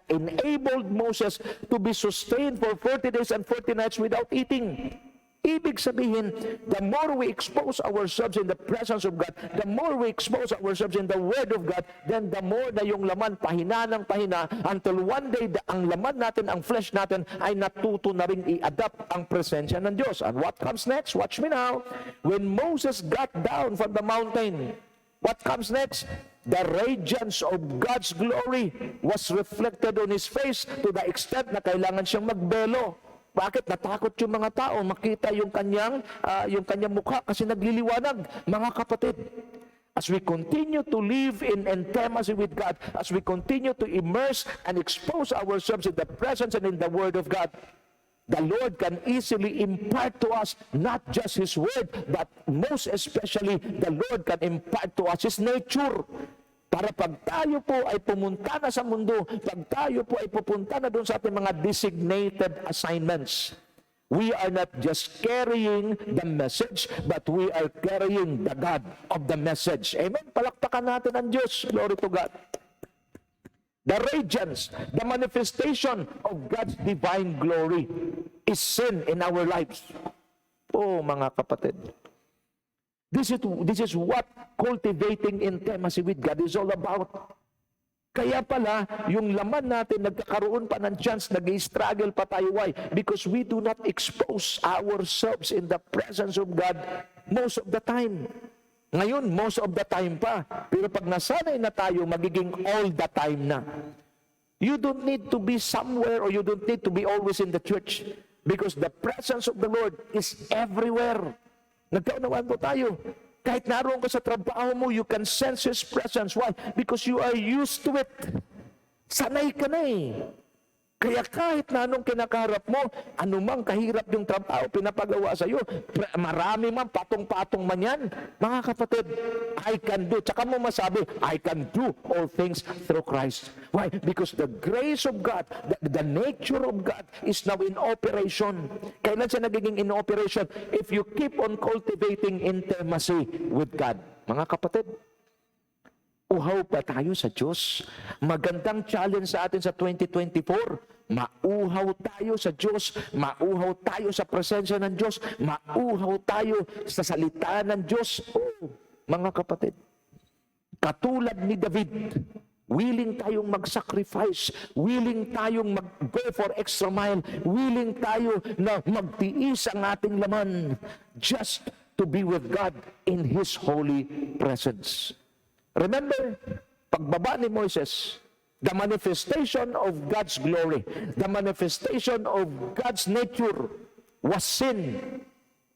enabled Moses to be sustained for 40 days and 40 nights without eating. Ibig sabihin, the more we expose ourselves in the presence of God, the more we expose ourselves in the Word of God, then the more na yung laman pahina ng pahina, until one day, ang laman natin, ang flesh natin, ay natuto na rin i-adapt ang presensya ng Diyos. And what comes next? Watch me now. When Moses got down from the mountain, what comes next? The radiance of God's glory was reflected on his face to the extent na kailangan siyang magbelo. Bakit? Natakot yung mga tao makita yung kanyang mukha kasi nagliliwanag. Mga kapatid, as we continue to live in intimacy with God, as we continue to immerse and expose ourselves in the presence and in the Word of God, the Lord can easily impart to us not just His Word, but most especially, the Lord can impart to us His nature. Para pag tayo po ay pumunta na sa mundo, pag tayo po ay pupunta na doon sa ating mga designated assignments, we are not just carrying the message, but we are carrying the God of the message. Amen? Palakpakan natin ang Diyos. Glory to God. The radiance, the manifestation of God's divine glory is seen in our lives. Oh, mga kapatid. This is what cultivating intimacy with God is all about. Kaya pala, yung laman natin, nagkakaroon pa ng chance, nag-i-struggle pa tayo. Why? Because we do not expose ourselves in the presence of God most of the time. Ngayon, most of the time pa. Pero pag nasanay na tayo, magiging all the time na. You don't need to be somewhere or you don't need to be always in the church because the presence of the Lord is everywhere. Nagkaunawaan po tayo. Kahit naroon ka sa trabaho mo, you can sense His presence. Why? Because you are used to it. Sanay ka na eh. Kaya kahit na anong kinakaharap mo, anumang kahirap yung trabaho pinapagawa sa iyo, marami man, patong-patong man yan, mga kapatid, I can do. Tsaka mo masabi, I can do all things through Christ. Why? Because the grace of God, the nature of God is now in operation. Kailan siya nagiging in operation? If you keep on cultivating intimacy with God. Mga kapatid, uhaw pa tayo sa Diyos. Magandang challenge sa atin sa 2024. Mauhaw tayo sa Diyos. Mauhaw tayo sa presensya ng Diyos. Mauhaw tayo sa salita ng Diyos. Oh, mga kapatid, katulad ni David, willing tayong mag-sacrifice, willing tayong mag-go for extra mile, willing tayo na magtiis ang ating laman just to be with God in His holy presence. Remember, pagbaba ni Moses, the manifestation of God's glory, the manifestation of God's nature was seen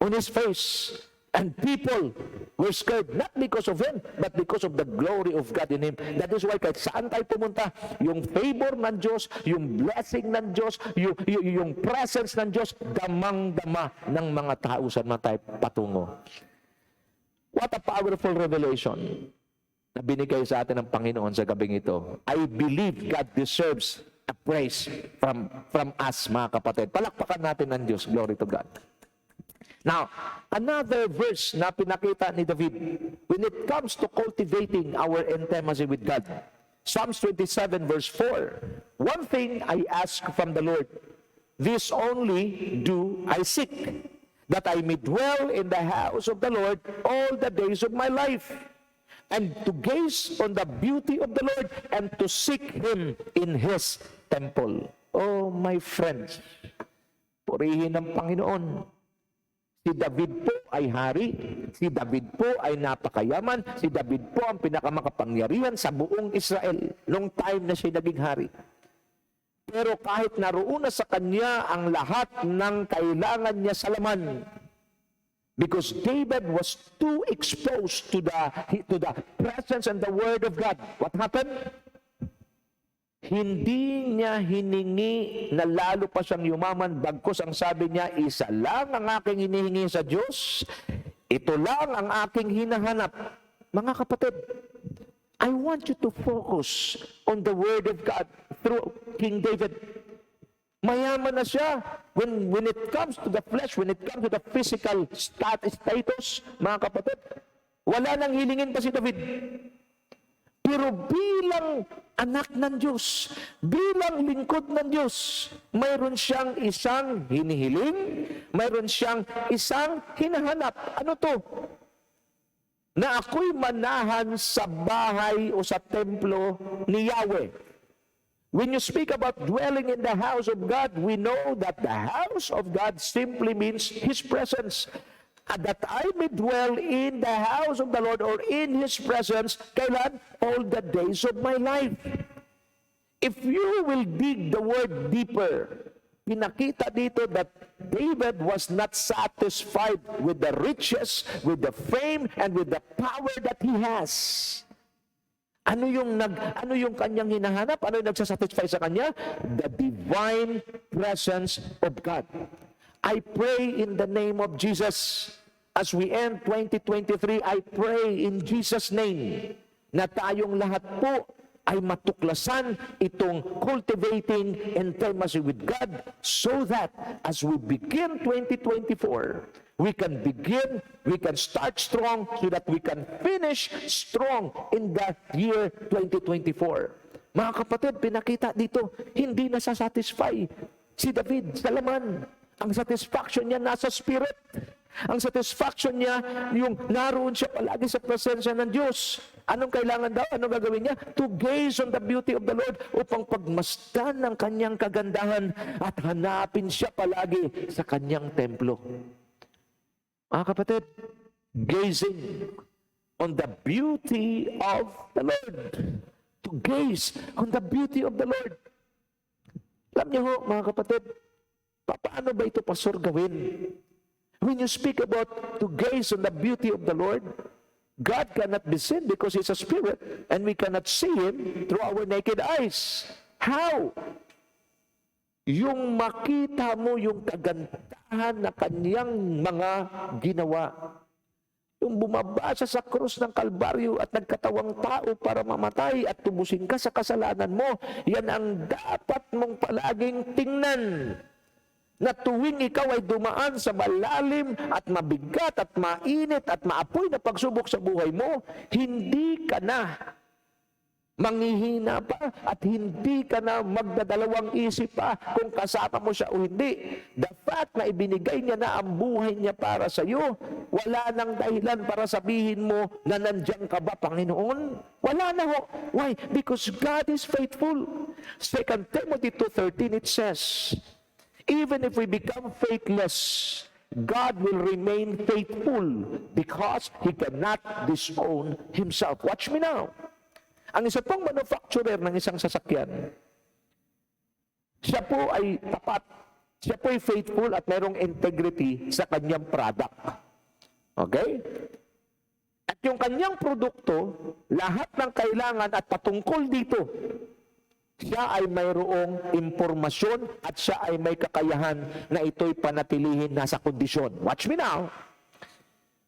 on his face. And people were scared, not because of him, but because of the glory of God in him. That is why kahit saan tayo pumunta, yung favor ng Diyos, yung blessing ng Diyos, yung presence ng Diyos, damang-dama ng mga tao sa mga tayo patungo. What a powerful revelation na binigay sa atin ng Panginoon sa gabing ito. I believe God deserves a praise from us, mga kapatid. Palakpakan natin ng Diyos. Glory to God. Now, another verse na pinakita ni David when it comes to cultivating our intimacy with God. Psalms 27 verse 4. One thing I ask from the Lord, this only do I seek, that I may dwell in the house of the Lord all the days of my life, and to gaze on the beauty of the Lord and to seek Him in His temple. Oh, my friends, purihin ng Panginoon. Si David po ay hari, si David po ay napakayaman, si David po ang pinakamakapangyarihan sa buong Israel nung time na siya naging hari. Pero kahit naroon na sa kanya ang lahat ng kailangan niya sa laman, because David was too exposed to the presence and the word of God, what happened? Hindi niya hiningi na lalo pa siyang yumaman, bagkus ang sabi niya, isa lang ang aking hinihingi sa Diyos, ito lang ang aking hinahanap. Mga kapatid, I want you to focus on the Word of God through King David. Mayaman na siya when it comes to the flesh, when it comes to the physical status, mga kapatid. Wala nang hilingin pa si David. Pero bilang anak ng Diyos, bilang lingkod ng Diyos, mayroon siyang isang hinihiling, mayroon siyang isang hinahanap. Ano to? Na ako'y manahan sa bahay o sa templo ni Yahweh. When you speak about dwelling in the house of God, we know that the house of God simply means His presence. That I may dwell in the house of the Lord or in His presence, kailan? All the days of my life. If you will dig the word deeper, pinakita dito that David was not satisfied with the riches, with the fame, and with the power that he has. Ano yung kanyang hinahanap? Ano yung nagsasatisfy sa kanya? The divine presence of God. I pray in the name of Jesus, as we end 2023, I pray in Jesus' name na tayong lahat po ay matuklasan itong cultivating intimacy with God so that as we begin 2024, we can start strong so that we can finish strong in the year 2024. Mga kapatid, pinakita dito, hindi nasasatisfy si David sa laman. Ang satisfaction niya nasa spirit. Ang satisfaction niya, yung naroon siya palagi sa presensya ng Diyos. Anong kailangan daw? Anong gagawin niya? To gaze on the beauty of the Lord upang pagmasdan ng kanyang kagandahan at hanapin siya palagi sa kanyang templo. Mga kapatid, gazing on the beauty of the Lord. To gaze on the beauty of the Lord. Alam niyo ho, mga kapatid, paano ba ito, Pastor, gawin? When you speak about to gaze on the beauty of the Lord, God cannot be seen because He's a spirit and we cannot see Him through our naked eyes. How? Yung makita mo yung kagandahan na kanyang mga ginawa. Yung bumaba siya sa krus ng Kalbaryo at nagkatawang tao para mamatay at tubusin ka sa kasalanan mo, yan ang dapat mong palaging tingnan. Na tuwing ikaw ay dumaan sa malalim at mabigat at mainit at maapoy na pagsubok sa buhay mo, hindi ka na manghihina pa at hindi ka na magdadalawang isip pa kung kasama mo siya o hindi. The fact na ibinigay niya na ang buhay niya para sa iyo, wala nang dahilan para sabihin mo na nandiyan ka ba, Panginoon? Wala na ho. Why? Because God is faithful. 2 Timothy 2:13 it says, even if we become faithless, God will remain faithful because He cannot disown Himself. Watch me now. Ang isa pong manufacturer ng isang sasakyan, siya po ay tapat, siya po ay faithful at mayroong integrity sa kanyang product. Okay? At yung kanyang produkto, lahat ng kailangan at patungkol dito, siya ay mayroong impormasyon at siya ay may kakayahan na ito'y panatilihin nasa kondisyon. Watch me now.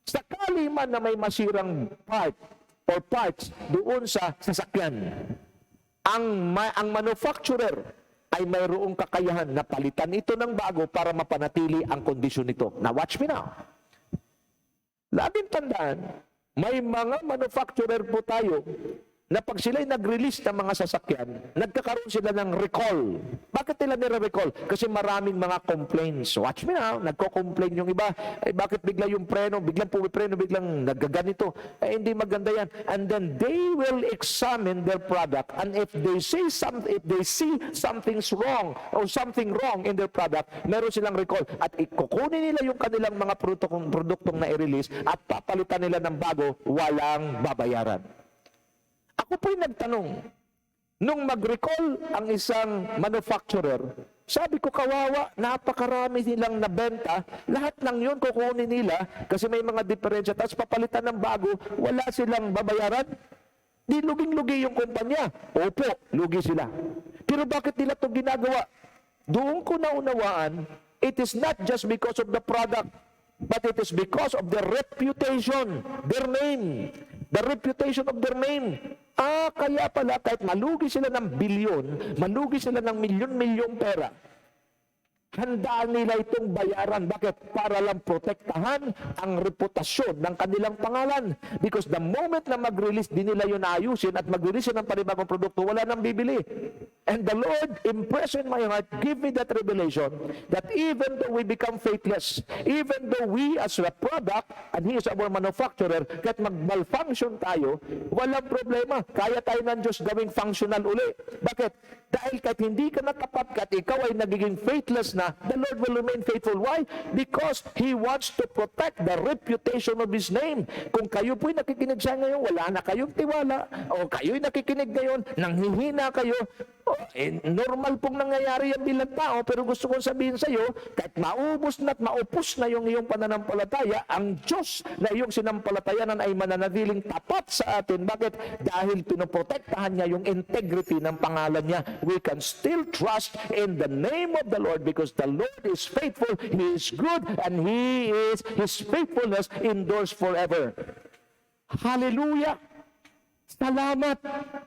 Sakali man na may masirang part or parts doon sa sasakyan, ang manufacturer ay mayroong kakayahan na palitan ito ng bago para mapanatili ang kondisyon nito. Now watch me now. Laging tandaan, may mga manufacturer po tayo na pag sila'y nag-release ng mga sasakyan, nagkakaroon sila ng recall. Bakit nila nire-recall? Kasi maraming mga complaints. Watch me now, nagko-complain yung iba. Eh, bakit bigla yung preno, biglang pumipreno, biglang nagaganito? Eh, hindi maganda yan. And then they will examine their product. And if they see something's wrong or something wrong in their product, meron silang recall. At ikukunin nila yung kanilang mga produktong na i-release at papalitan nila ng bago, walang babayaran. Ako po'y nagtanong, nung mag-recall ang isang manufacturer, sabi ko, kawawa, napakarami nilang nabenta, lahat ng yun kukunin nila kasi may mga diferensya, tapos papalitan ng bago, wala silang babayaran. Di luging-lugi yung kumpanya. Opo, lugi sila. Pero bakit nila ito ginagawa? Doon ko naunawaan, it is not just because of the product, but it is because of their reputation, their name, the reputation of their name. Kaya pala kahit malugi sila ng bilyon, malugi sila ng milyon-milyong pera, handaan nila itong bayaran. Bakit? Para lang protektahan ang reputasyon ng kanilang pangalan. Because the moment na mag-release, di nila yun ayusin at mag-release ng panibagong produkto, wala nang bibili. And the Lord impressed in my heart, give me that revelation, that even though we become faithless, even though we as a product, and He is our manufacturer, kahit mag-malfunction tayo, walang problema. Kaya tayo ng Diyos gawing functional uli. Bakit? Dahil kahit hindi ka natapat, kahit ikaw ay nagiging faithless na, the Lord will remain faithful. Why? Because He wants to protect the reputation of His name. Kung kayo po'y nakikinig siya ngayon, wala na kayong tiwala, o kayo'y nakikinig ngayon, nanghihina kayo, normal pong nangyayari yan bilang tao, pero gusto kong sabihin sa iyo, kahit maubos na at maupos na yung iyong pananampalataya, ang Diyos na iyong sinampalatayanan ay mananatiling tapat sa atin. Bakit? Dahil pinoprotektahan niya yung integrity ng pangalan niya. We can still trust in the name of the Lord because the Lord is faithful, He is good, and His faithfulness endures forever. Hallelujah! Salamat!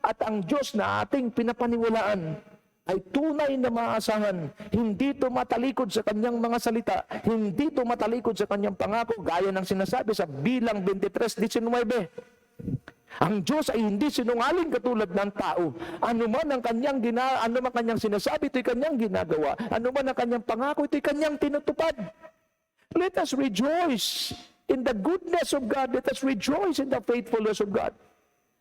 At ang Diyos na ating pinapaniwalaan ay tunay na maasahan. Hindi tumatalikod sa kanyang mga salita. Hindi tumatalikod sa kanyang pangako, gaya ng sinasabi sa Bilang 23:19. Ang Diyos ay hindi sinungaling katulad ng tao. Ano man ang kanyang sinasabi, ito'y kanyang ginagawa. Ano man ang kanyang pangako, ito'y kanyang tinutupad. Let us rejoice in the goodness of God. Let us rejoice in the faithfulness of God.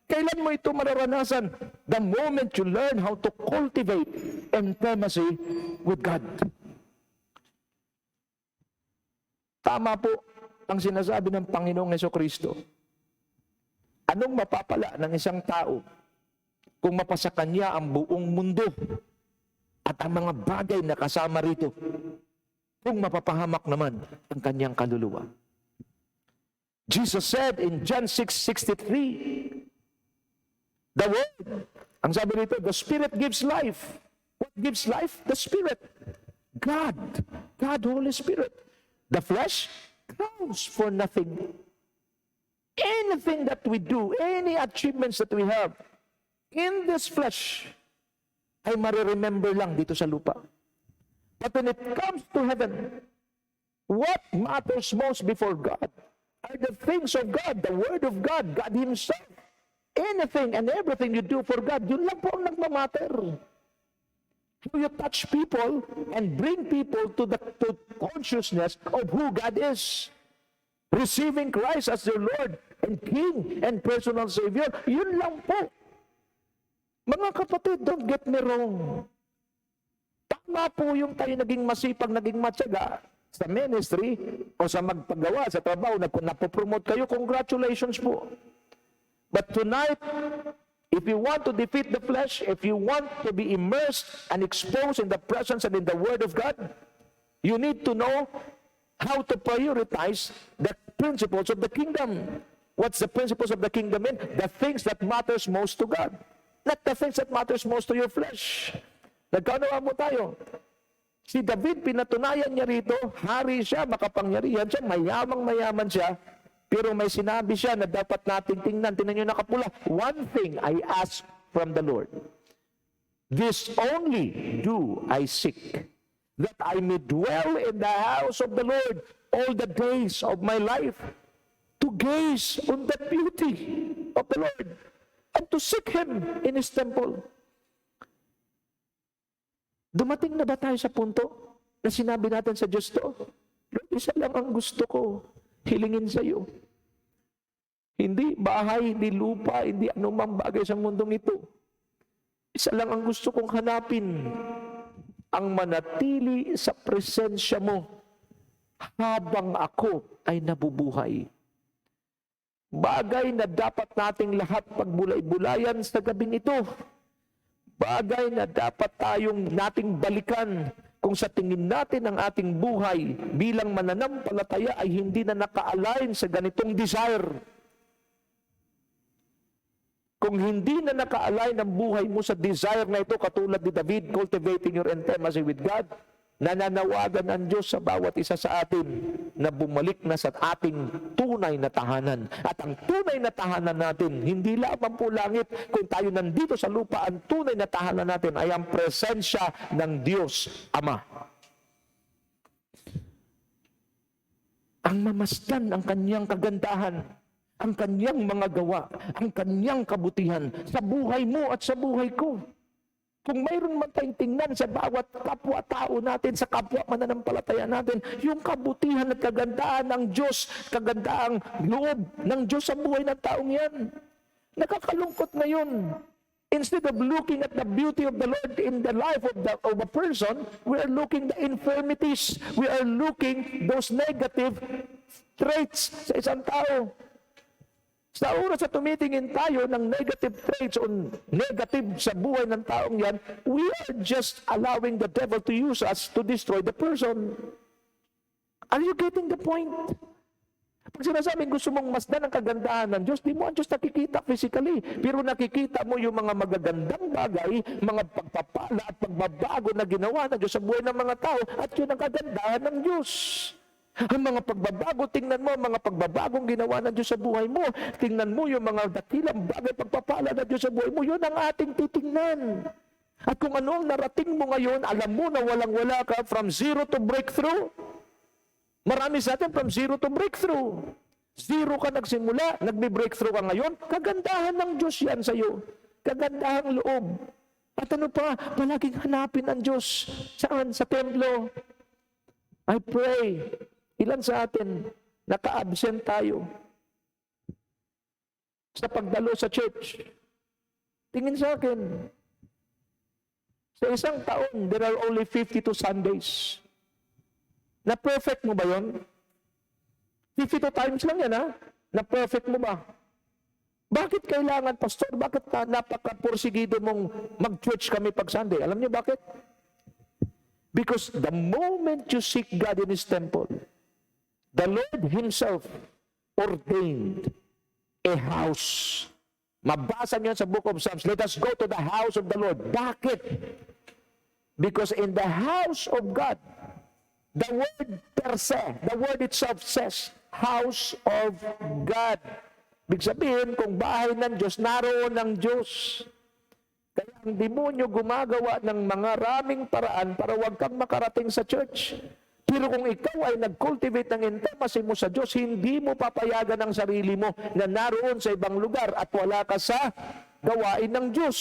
Kailan mo ito mararanasan? The moment you learn how to cultivate intimacy with God. Tama po ang sinasabi ng Panginoong Jesucristo. Anong mapapala ng isang tao kung mapasa kanya ang buong mundo at ang mga bagay na kasama rito, kung mapapahamak naman ang kanyang kaluluwa? Jesus said in John 6:63, the Word, ang sabi rito, the Spirit gives life. What gives life? The Spirit. God, Holy Spirit. The flesh counts for nothing. Anything that we do, any achievements that we have in this flesh, ay mariremember lang dito sa lupa. But when it comes to heaven, what matters most before God are the things of God, the Word of God, God Himself. Anything and everything you do for God, yun lang po ang nagmamatter. How you touch people and bring people to the consciousness of who God is. Receiving Christ as their Lord and King and personal Savior, yun lang po. Mga kapatid, don't get me wrong. Tama po yung tayo naging masipag, naging matyaga sa ministry o sa magpagawa, sa trabaho, napopromote kayo, congratulations po. But tonight, if you want to defeat the flesh, if you want to be immersed and exposed in the presence and in the Word of God, you need to know how to prioritize the principles of the kingdom. What's the principles of the kingdom in? The things that matters most to God. Not the things that matters most to your flesh. Nagkaunawa mo tayo. Si David, pinatunayan niya rito, hari siya, makapangyarihan siya, mayamang-mayaman siya, pero may sinabi siya na dapat nating tingnan. Tingnan niyo nakapula. One thing I ask from the Lord, this only do I seek, that I may dwell in the house of the Lord all the days of my life, to gaze on the beauty of the Lord, and to seek Him in His temple. Dumating na ba tayo sa punto na sinabi natin sa Diyos to? Lord, isa lang ang gusto ko hilingin sa iyo. Hindi bahay, hindi lupa, hindi anumang bagay sa mundong ito. Isa lang ang gusto kong hanapin, ang manatili sa presensya mo habang ako ay nabubuhay. Bagay na dapat nating lahat pagbulay-bulayan sa gabing ito. Bagay na dapat nating balikan kung sa tingin natin ang ating buhay bilang mananampalataya ay hindi na naka-align sa ganitong desire. Kung hindi na naka-align ang buhay mo sa desire na ito, katulad ni David, cultivating your intimacy with God, nananawagan ang Diyos sa bawat isa sa atin na bumalik na sa ating tunay na tahanan. At ang tunay na tahanan natin, hindi lamang po langit, kung tayo nandito sa lupa, ang tunay na tahanan natin ay ang presensya ng Diyos Ama. Ang mamasdan ang kanyang kagandahan, ang kanyang mga gawa, ang kanyang kabutihan sa buhay mo at sa buhay ko. Kung mayroon man tayong tingnan sa bawat kapwa-tao natin, sa kapwa mananampalataya natin, yung kabutihan at kagandahan ng Diyos, kagandahang loob ng Diyos sa buhay ng taong yan. Nakakalungkot ngayon. Instead of looking at the beauty of the Lord in the life of a person, we are looking the infirmities. We are looking those negative traits sa isang tao. Sa oras na tumitingin tayo ng negative traits o negative sa buhay ng taong yan, we are just allowing the devil to use us to destroy the person. Are you getting the point? Pag sinasabing gusto mong masdan ang kagandahan ng Diyos, di mo ang Diyos nakikita physically. Pero nakikita mo yung mga magagandang bagay, mga pagpapala at pagbabago na ginawa ng Diyos sa buhay ng mga tao, at yun ang kagandahan ng Diyos. Ang mga pagbabago, tingnan mo, mga pagbabagong ginawa ng Diyos sa buhay mo. Tingnan mo yung mga dakilang bagay, pagpapala ng Diyos sa buhay mo. Yun ang ating titingnan. At kung ano ang narating mo ngayon, alam mo na walang-wala ka from zero to breakthrough. Marami sa atin from zero to breakthrough. Zero ka nagsimula, nagbe-breakthrough ka ngayon. Kagandahan ng Diyos yan sa iyo. Kagandahang loob. At ano pa, palaging hanapin ang Diyos. Saan? Sa templo. I pray. Ilan sa atin, naka-absent tayo sa pagdalo sa church. Tingin sa akin, sa isang taon, there are only 52 Sundays. Na-perfect mo ba yun? 52 times lang yan, ha? Na-perfect mo ba? Bakit kailangan, pastor? Bakit napaka-porsigido mong mag-church kami pag Sunday? Alam niyo bakit? Because the moment you seek God in His temple, the Lord Himself ordained a house. Mabasa niyo sa Book of Psalms, let us go to the house of the Lord. Bakit? Because in the house of God, the word per se, the word itself says, house of God. Ibig sabihin, kung bahay ng Diyos, naroon ng Diyos. Kaya ang demonyo gumagawa ng mga raming paraan para huwag kang makarating sa church. Pero kung ikaw ay nag-cultivate ng intimacy mo sa Diyos, hindi mo papayagan ang sarili mo na naroon sa ibang lugar at wala ka sa gawain ng Diyos.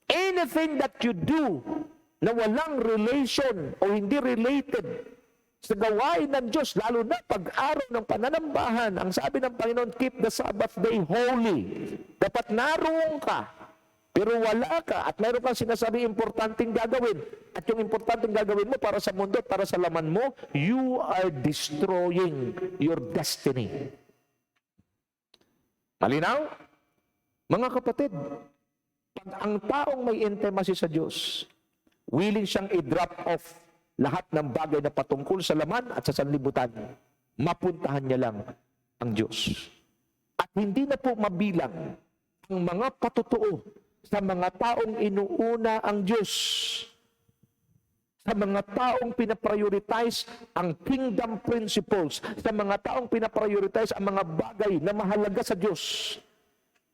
Anything that you do na walang relation o hindi related sa gawain ng Diyos, lalo na pag-araw ng pananambahan, ang sabi ng Panginoon, keep the Sabbath day holy. Dapat naroon ka, pero wala ka, at mayroon kang sinasabi importanteng gagawin. At yung importanteng gagawin mo para sa mundo at para sa laman mo, you are destroying your destiny. Malinaw? Mga kapatid, pag ang taong may intimacy sa Diyos, willing siyang i-drop off lahat ng bagay na patungkol sa laman at sa sanlibutan, mapuntahan niya lang ang Diyos. At hindi na po mabilang ang mga patutuo sa mga taong inuuna ang Diyos, sa mga taong pinaprioritize ang kingdom principles, sa mga taong pinaprioritize ang mga bagay na mahalaga sa Diyos.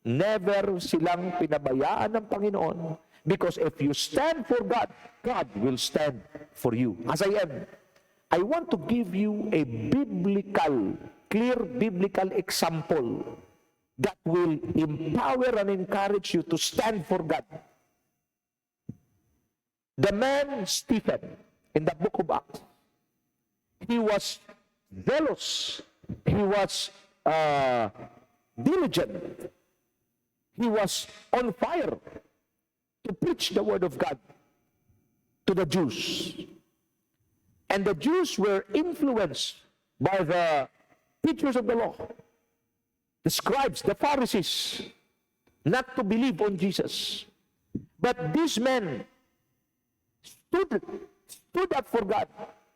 Never silang pinabayaan ng Panginoon. Because if you stand for God, God will stand for you. As I am, I want to give you a clear biblical example that will empower and encourage you to stand for God. The man Stephen, in the book of Acts, he was zealous, he was diligent, he was on fire to preach the word of God to the Jews. And the Jews were influenced by the teachers of the law, the scribes, the Pharisees, not to believe on Jesus. But these men stood up for God,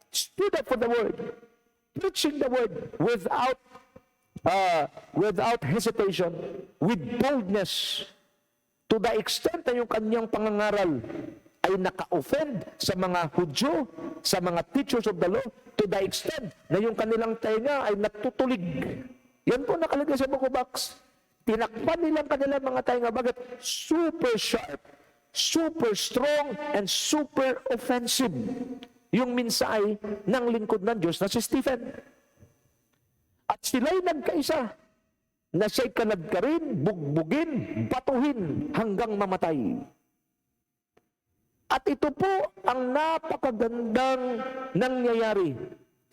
stood up for the word, preaching the word without without hesitation, with boldness, to the extent na yung kanyang pangangaral ay naka-offend sa mga Hudyo, sa mga teachers of the law, to the extent na yung kanilang tenga ay natutulig. Yan po nakalagay sa Book of Acts. Tinakpan nilang kanilang mga tenga, bakit? Super sharp, super strong, and super offensive yung mensahe ng lingkod ng Diyos na si Stephen. At sila'y nagkaisa na siya'y kanagkarin, bugbugin, batuhin hanggang mamatay. At ito po ang napakagandang nangyayari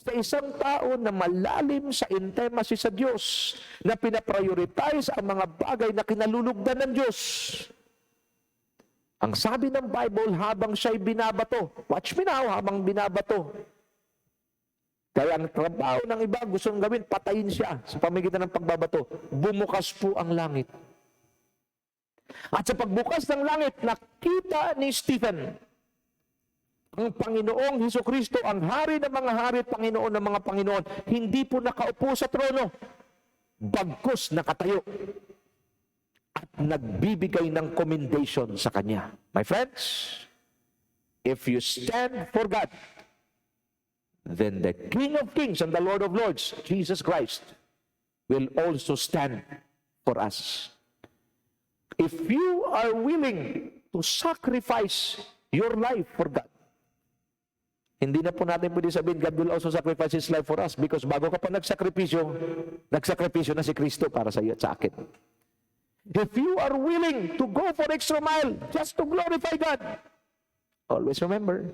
sa isang tao na malalim sa intimacy sa Diyos, na pinaprioritize ang mga bagay na kinalulugdan ng Diyos. Ang sabi ng Bible, habang siya'y binabato, watch me now, habang binabato, kaya ang trabaho ng iba, gusto nang gawin, patayin siya sa pamagitan ng pagbabato. Bumukas po ang langit. At sa pagbukas ng langit, nakita ni Stephen ang Panginoong Hesukristo, ang hari ng mga hari at Panginoon ng mga Panginoon, hindi po nakaupo sa trono, bagkus nakatayo at nagbibigay ng commendation sa Kanya. My friends, if you stand for God, then the King of Kings and the Lord of Lords, Jesus Christ, will also stand for us. If you are willing to sacrifice your life for God, hindi na po natin pwede sabihin, God will also sacrifice His life for us, because bago ka pa nagsakripisyo na si Kristo para sa iyo at sa akin. If you are willing to go for extra mile just to glorify God, always remember,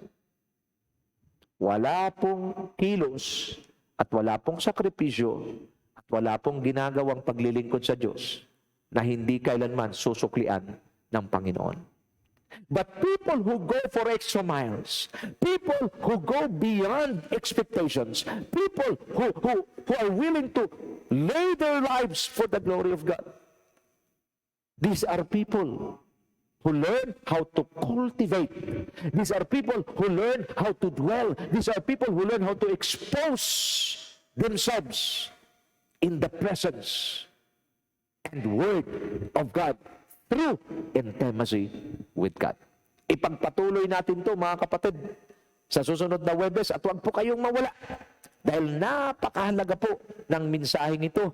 wala pong kilos at wala pong sakripisyo at wala pong ginagawang paglilingkod sa Diyos na hindi kailanman susuklian ng Panginoon. But people who go for extra miles, people who go beyond expectations, people who are willing to lay their lives for the glory of God, these are people who learn how to cultivate. These are people who learn how to dwell. These are people who learn how to expose themselves in the presence and Word of God through intimacy with God. Ipagpatuloy natin to, mga kapatid, sa susunod na Huwebes, at huwag po kayong mawala dahil napakahalaga po ng mensaheng ito.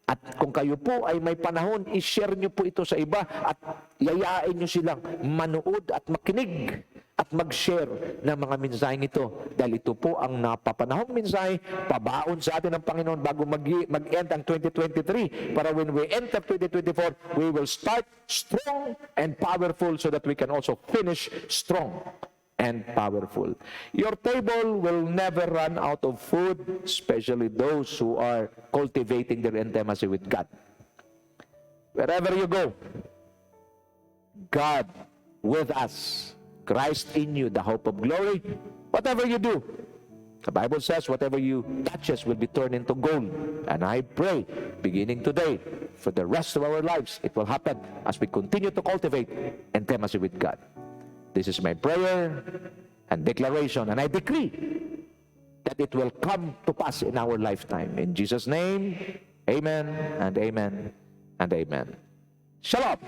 At kung kayo po ay may panahon, i-share nyo po ito sa iba at yayain nyo silang manood at makinig at mag-share ng mga mensaheng ito. Dahil ito po ang napapanahong mensahe, pabaon sa atin ng Panginoon bago mag-end ang 2023. Para when we enter 2024, we will start strong and powerful so that we can also finish strong and powerful. Your table will never run out of food, especially those who are cultivating their intimacy with God. Wherever you go, God with us, Christ in you, the hope of glory. Whatever you do, the Bible says, whatever you touches will be turned into gold. And I pray, beginning today, for the rest of our lives, it will happen as we continue to cultivate intimacy with God. This is my prayer and declaration, and I decree that it will come to pass in our lifetime. In Jesus' name, amen and amen and amen. Shalom!